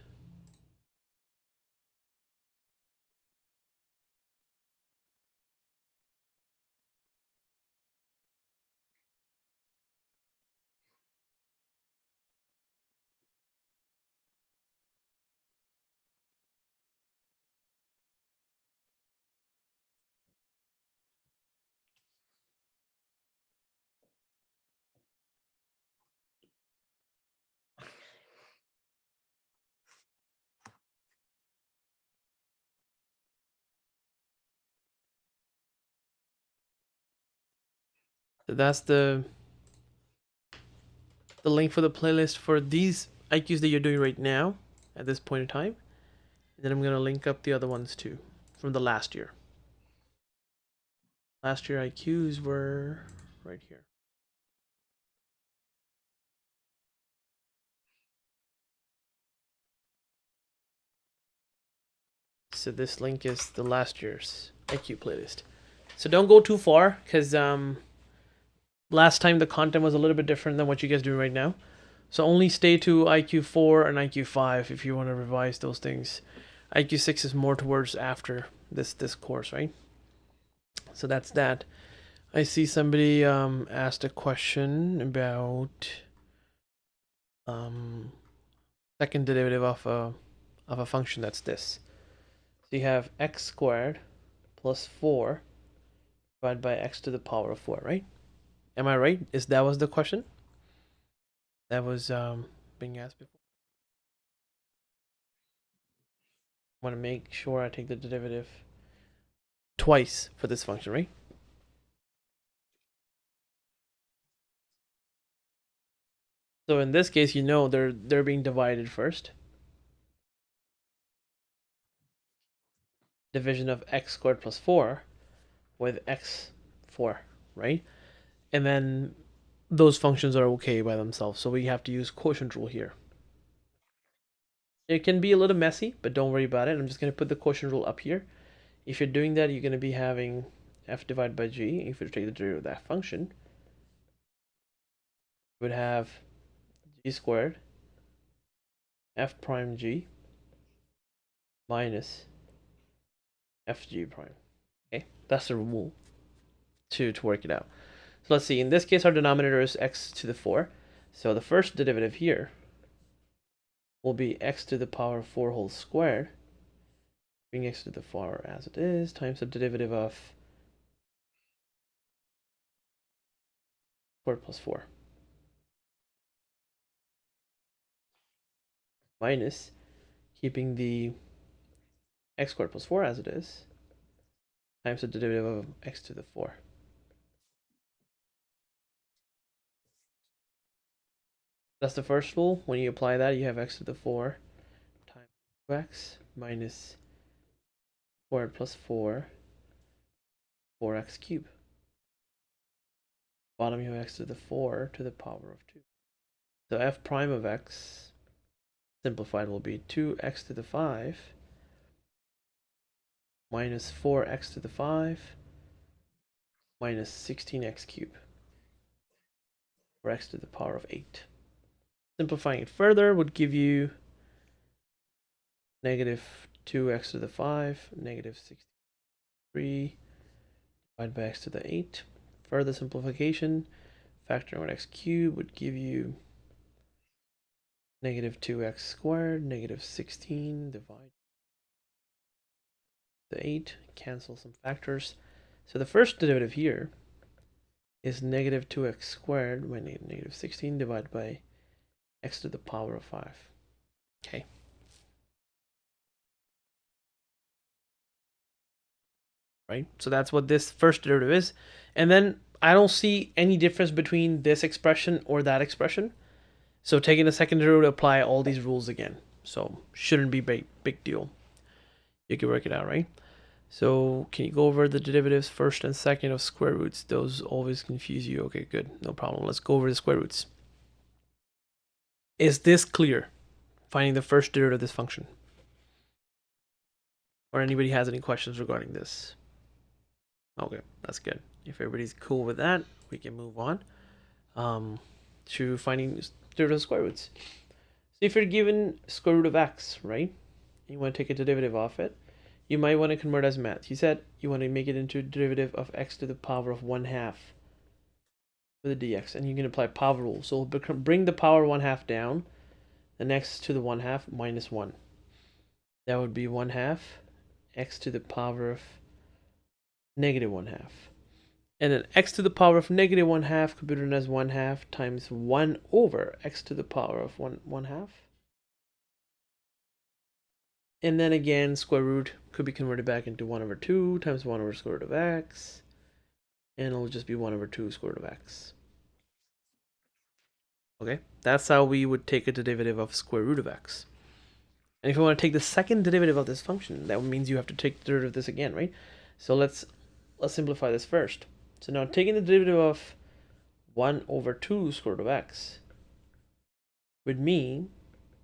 So that's the link for the playlist for these IQs that you're doing right now at this point in time. And then I'm going to link up the other ones too from the last year. Last year IQs were right here. So this link is the last year's IQ playlist. So don't go too far, because last time the content was a little bit different than what you guys do right now. So only stay to IQ4 and IQ5 if you want to revise those things. IQ6 is more towards after this course, right? So that's that. I see somebody asked a question about second derivative of a function that's this. So you have x squared plus 4 divided by x to the power of 4, right? Am I right? That was the question that was being asked before? I want to make sure I take the derivative twice for this function, right? So in this case, you know they're being divided first. Division of x squared plus 4 with x4, right? And then those functions are okay by themselves, so we have to use quotient rule here. It can be a little messy, but don't worry about it. I'm just going to put the quotient rule up here. If you're doing that, you're going to be having f divided by g. If you take the derivative of that function, you would have g squared f prime g minus fg prime. Okay, that's the rule to work it out. So let's see. In this case, our denominator is x to the 4. So the first derivative here will be x to the power of 4 whole squared, being x to the 4 as it is, times the derivative of squared plus 4. Minus keeping the x squared plus 4 as it is, times the derivative of x to the 4. That's the first rule. When you apply that, you have x to the 4 times 2x minus squared plus 4, 4x cubed. Bottom, you have x to the 4 to the power of 2. So f prime of x, simplified, will be 2x to the 5 minus 4x to the 5 minus 16x cubed, or x to the power of 8. Simplifying it further would give you negative 2x to the 5, negative 63 divided by x to the 8. Further simplification, factoring out x cubed would give you negative 2x squared, negative 16 divided the 8, cancel some factors. So the first derivative here is negative 2x squared by negative 16 divided by x to the power of 5. Okay. Right? So that's what this first derivative is. And then I don't see any difference between this expression or that expression. So taking the second derivative, apply all these rules again. So shouldn't be big deal. You can work it out, right? So can you go over the derivatives first and second of square roots? Those always confuse you. Okay, good. No problem. Let's go over the square roots. Is this clear? Finding the first derivative of this function. Or anybody has any questions regarding this? Okay, that's good. If everybody's cool with that, we can move on to finding derivative of square roots. So if you're given square root of x, right? You want to take a derivative off it. You might want to convert as math. You said you want to make it into derivative of x to the power of 1/2 with a dx, and you can apply power rule. So we'll bring the power 1/2 down, and x to the 1/2 minus 1. That would be 1/2 x to the power of negative 1/2. And then x to the power of negative 1/2 could be written as 1/2 times 1 over x to the power of 1/2. And then again, square root could be converted back into 1 over 2 times 1 over square root of x. And it'll just be 1 over 2 square root of x. Okay, that's how we would take a derivative of square root of x. And if you want to take the second derivative of this function, that means you have to take the derivative of this again, right? So let's simplify this first. So now taking the derivative of 1 over 2 square root of x would mean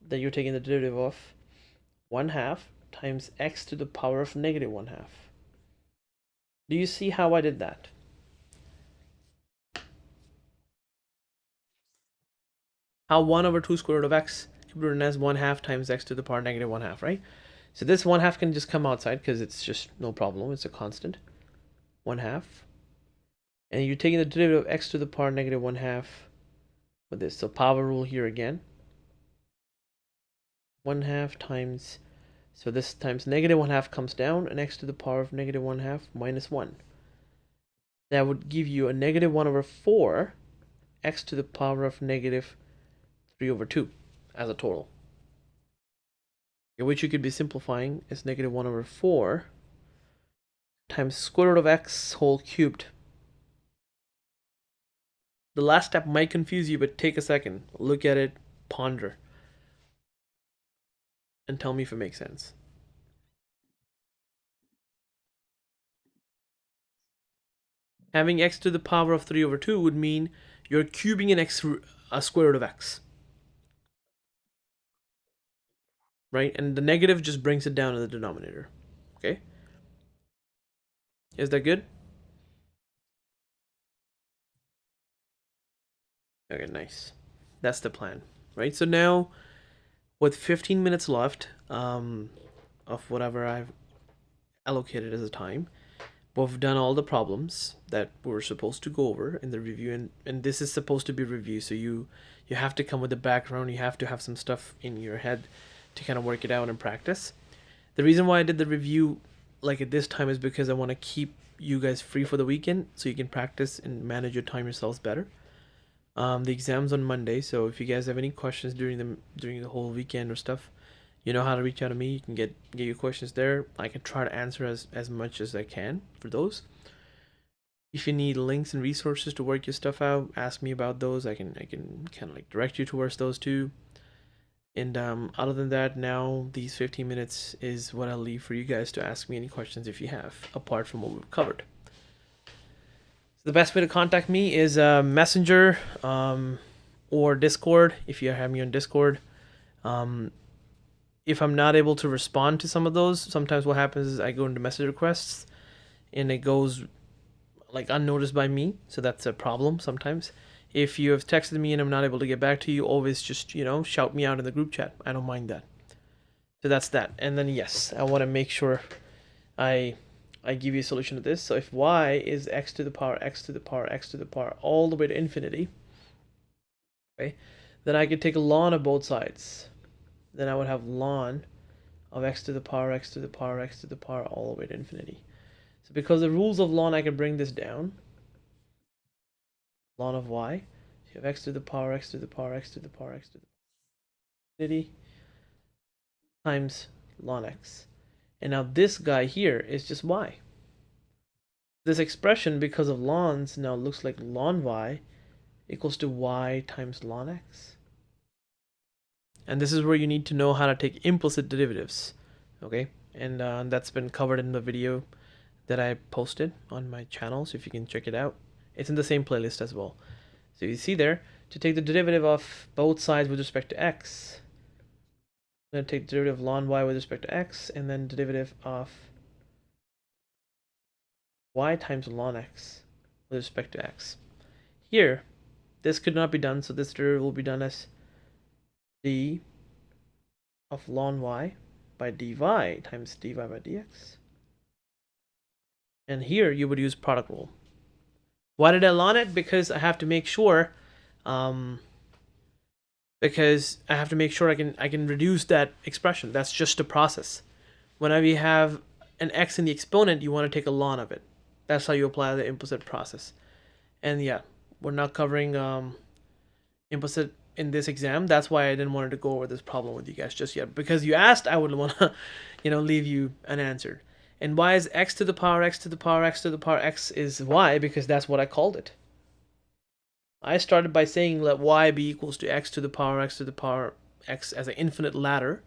that you're taking the derivative of 1/2 times x to the power of negative 1/2. Do you see how I did that? How 1 over 2 square root of x can be written as 1/2 times x to the power negative 1/2, right? So this 1/2 can just come outside because it's just no problem. It's a constant. 1/2. And you're taking the derivative of x to the power negative 1/2 with this. So power rule here again. 1/2 times, so this times negative 1/2 comes down, and x to the power of negative 1/2 minus 1. That would give you a negative 1 over 4 x to the power of negative 3 over 2 as a total. Which you could be simplifying as negative 1 over 4 times square root of x whole cubed. The last step might confuse you, but take a second, look at it, ponder, and tell me if it makes sense. Having x to the power of 3 over 2 would mean you're cubing a square root of x. Right? And the negative just brings it down to the denominator. Okay? Is that good? Okay, nice. That's the plan. Right? So now, with 15 minutes left of whatever I've allocated as a time, we've done all the problems that we're supposed to go over in the review, and this is supposed to be review, so you have to come with the background, you have to have some stuff in your head to kind of work it out and practice. The reason why I did the review like at this time is because I want to keep you guys free for the weekend so you can practice and manage your time yourselves better. The exam's on Monday, so if you guys have any questions during the whole weekend or stuff, you know how to reach out to me. You can get your questions there. I can try to answer as much as I can for those. If you need links and resources to work your stuff out, ask me about those. I can kind of like direct you towards those too. And other than that, now these 15 minutes is what I'll leave for you guys to ask me any questions if you have, apart from what we've covered. So the best way to contact me is Messenger or Discord if you have me on Discord. If I'm not able to respond to some of those, sometimes what happens is I go into message requests and it goes like unnoticed by me, so that's a problem sometimes. If you have texted me and I'm not able to get back to you, always just, shout me out in the group chat. I don't mind that. So that's that. And then yes, I want to make sure I give you a solution to this. So if y is x to the power x to the power x to the power all the way to infinity, okay, then I could take a ln of both sides. Then I would have ln of x to the power x to the power x to the power all the way to infinity. So because the rules of ln, I can bring this down. Ln of y. So you have x to the power x to the power x to the power x to the infinity times ln x. And now this guy here is just y. This expression, because of lns, now looks like ln y equals to y times ln x. And this is where you need to know how to take implicit derivatives, okay? And that's been covered in the video that I posted on my channel, so if you can check it out. It's in the same playlist as well. So you see there, to take the derivative of both sides with respect to x, I'm going to take the derivative of ln y with respect to x, and then derivative of y times ln x with respect to x. Here, this could not be done, so this derivative will be done as d of ln y by dy times dy by dx. And here you would use product rule. Why did I ln it? Because I have to make sure I can reduce that expression. That's just a process. Whenever you have an x in the exponent, you want to take a ln of it. That's how you apply the implicit process. And yeah, we're not covering implicit in this exam. That's why I didn't want to go over this problem with you guys just yet. Because you asked, I would want to, leave you an answer. And why is x to the power x to the power x to the power x is y? Because that's what I called it. I started by saying let y be equals to x to the power x to the power x as an infinite ladder.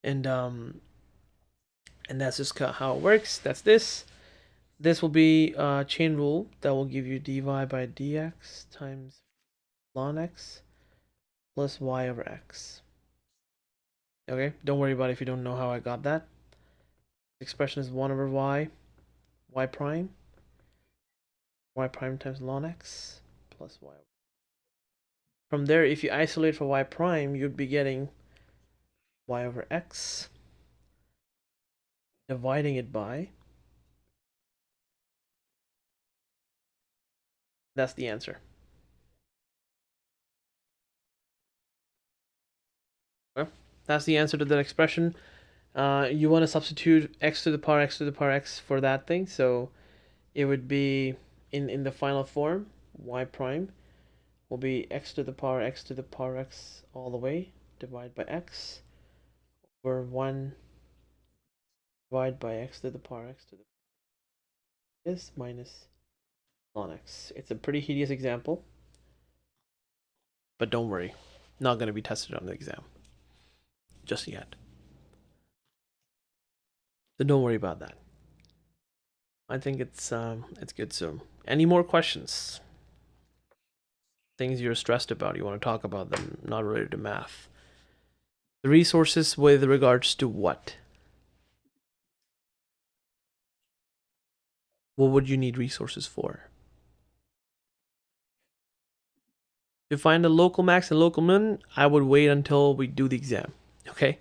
And that's just how it works. That's this. This will be a chain rule that will give you dy by dx times ln x plus y over x. Okay, don't worry about it if you don't know how I got that. The expression is 1 over y prime times ln x plus y. From there, if you isolate for y prime, you'd be getting y over x, dividing it by. That's the answer. Okay. That's the answer to that expression. You want to substitute x to the power x to the power x for that thing, so it would be in the final form, y prime will be x to the power x to the power x all the way, divided by x, over 1 divided by x to the power x to the this minus ln x. It's a pretty hideous example, but don't worry, not going to be tested on the exam just yet. So don't worry about that. I think it's good. So, any more questions? Things you're stressed about, you want to talk about them, not related to math. The resources with regards to what? What would you need resources for? To find the local max and local min, I would wait until we do the exam. Okay?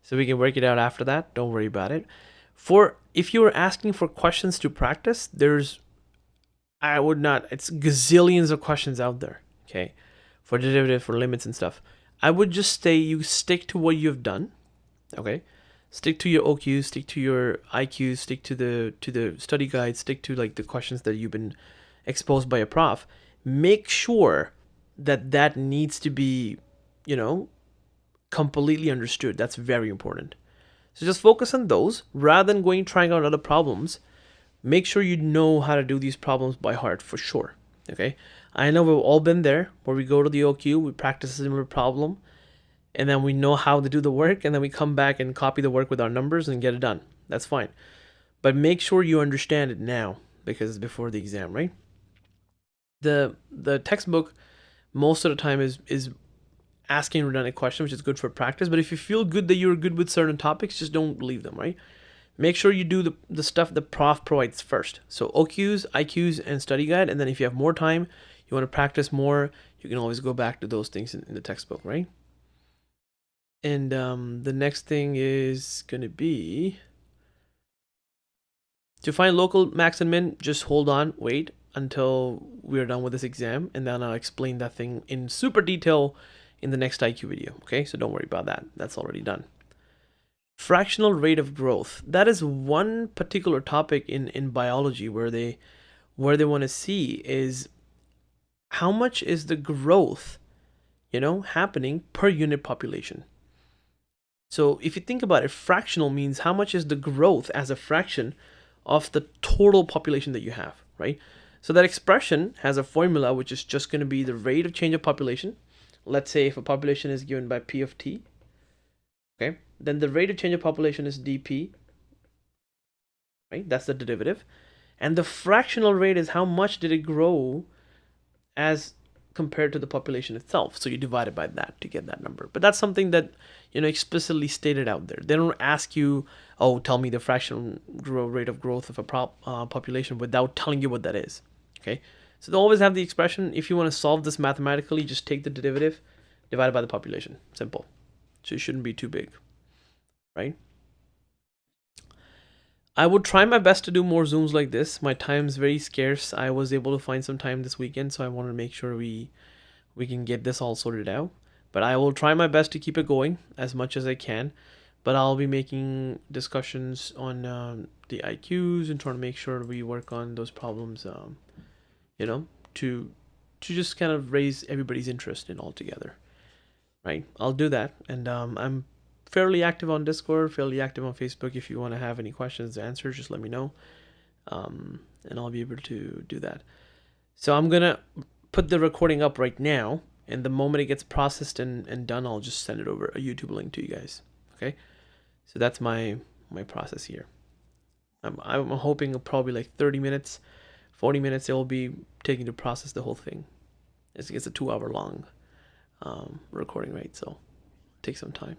So we can work it out after that. Don't worry about it. If you were asking for questions to practice, it's gazillions of questions out there. Okay? For derivative, for limits and stuff. I would just say you stick to what you've done. Okay? Stick to your OQs, stick to your IQs, stick to the study guide, stick to like the questions that you've been exposed by a prof. Make sure that needs to be, completely understood. That's very important. So just focus on those rather than trying out other problems. Make sure you know how to do these problems by heart for sure. Okay? I know we've all been there where we go to the OQ, we practice a similar problem, and then we know how to do the work, and then we come back and copy the work with our numbers and get it done. That's fine. But make sure you understand it now, because it's before the exam, right? The textbook most of the time is asking redundant questions, which is good for practice. But if you feel good that you're good with certain topics, just don't leave them, right? Make sure you do the stuff the prof provides first. So OQs, IQs, and study guide. And then if you have more time, you want to practice more, you can always go back to those things in the textbook, right? And the next thing is going to be to find local max and min. Just hold on, wait until we're done with this exam, and then I'll explain that thing in super detail in the next IQ video. Okay, so don't worry about that. That's already done. Fractional rate of growth. That is one particular topic in biology where they want to see is how much is the growth, happening per unit population. So if you think about it, fractional means how much is the growth as a fraction of the total population that you have, right? So that expression has a formula which is just going to be the rate of change of population. Let's say if a population is given by P of t, okay, then the rate of change of population is dp, right? That's the derivative. And the fractional rate is how much did it grow as compared to the population itself. So you divide it by that to get that number. But that's something that, explicitly stated out there. They don't ask you, oh, tell me the fractional rate of growth of a population without telling you what that is. Okay. So they always have the expression. If you want to solve this mathematically, just take the derivative divided by the population. Simple. So it shouldn't be too big, right? I would try my best to do more Zooms like this. My time's very scarce. I was able to find some time this weekend, so I wanted to make sure we can get this all sorted out. But I will try my best to keep it going as much as I can. But I'll be making discussions on the IQs and trying to make sure we work on those problems, to just kind of raise everybody's interest in all together, right? I'll do that, and I'm fairly active on Discord, fairly active on Facebook. If you want to have any questions, answers, just let me know, and I'll be able to do that. So I'm gonna put the recording up right now, and the moment it gets processed and done, I'll just send it over a YouTube link to you guys. Okay, so that's my process here. I'm hoping probably like 30 minutes, 40 minutes it will be taking to process the whole thing. It's a 2-hour long recording, right? So take some time.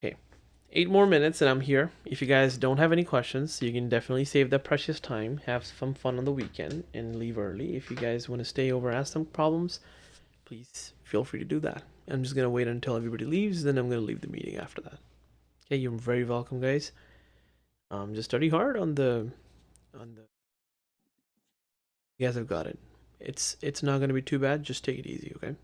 Okay, 8 more minutes and I'm here. If you guys don't have any questions, you can definitely save that precious time, have some fun on the weekend, and leave early. If you guys want to stay over, ask some problems, please feel free to do that. I'm just gonna wait until everybody leaves, then I'm gonna leave the meeting after that. Okay, you're very welcome, guys. Just study hard on the. You guys have got it. It's not gonna be too bad. Just take it easy, okay?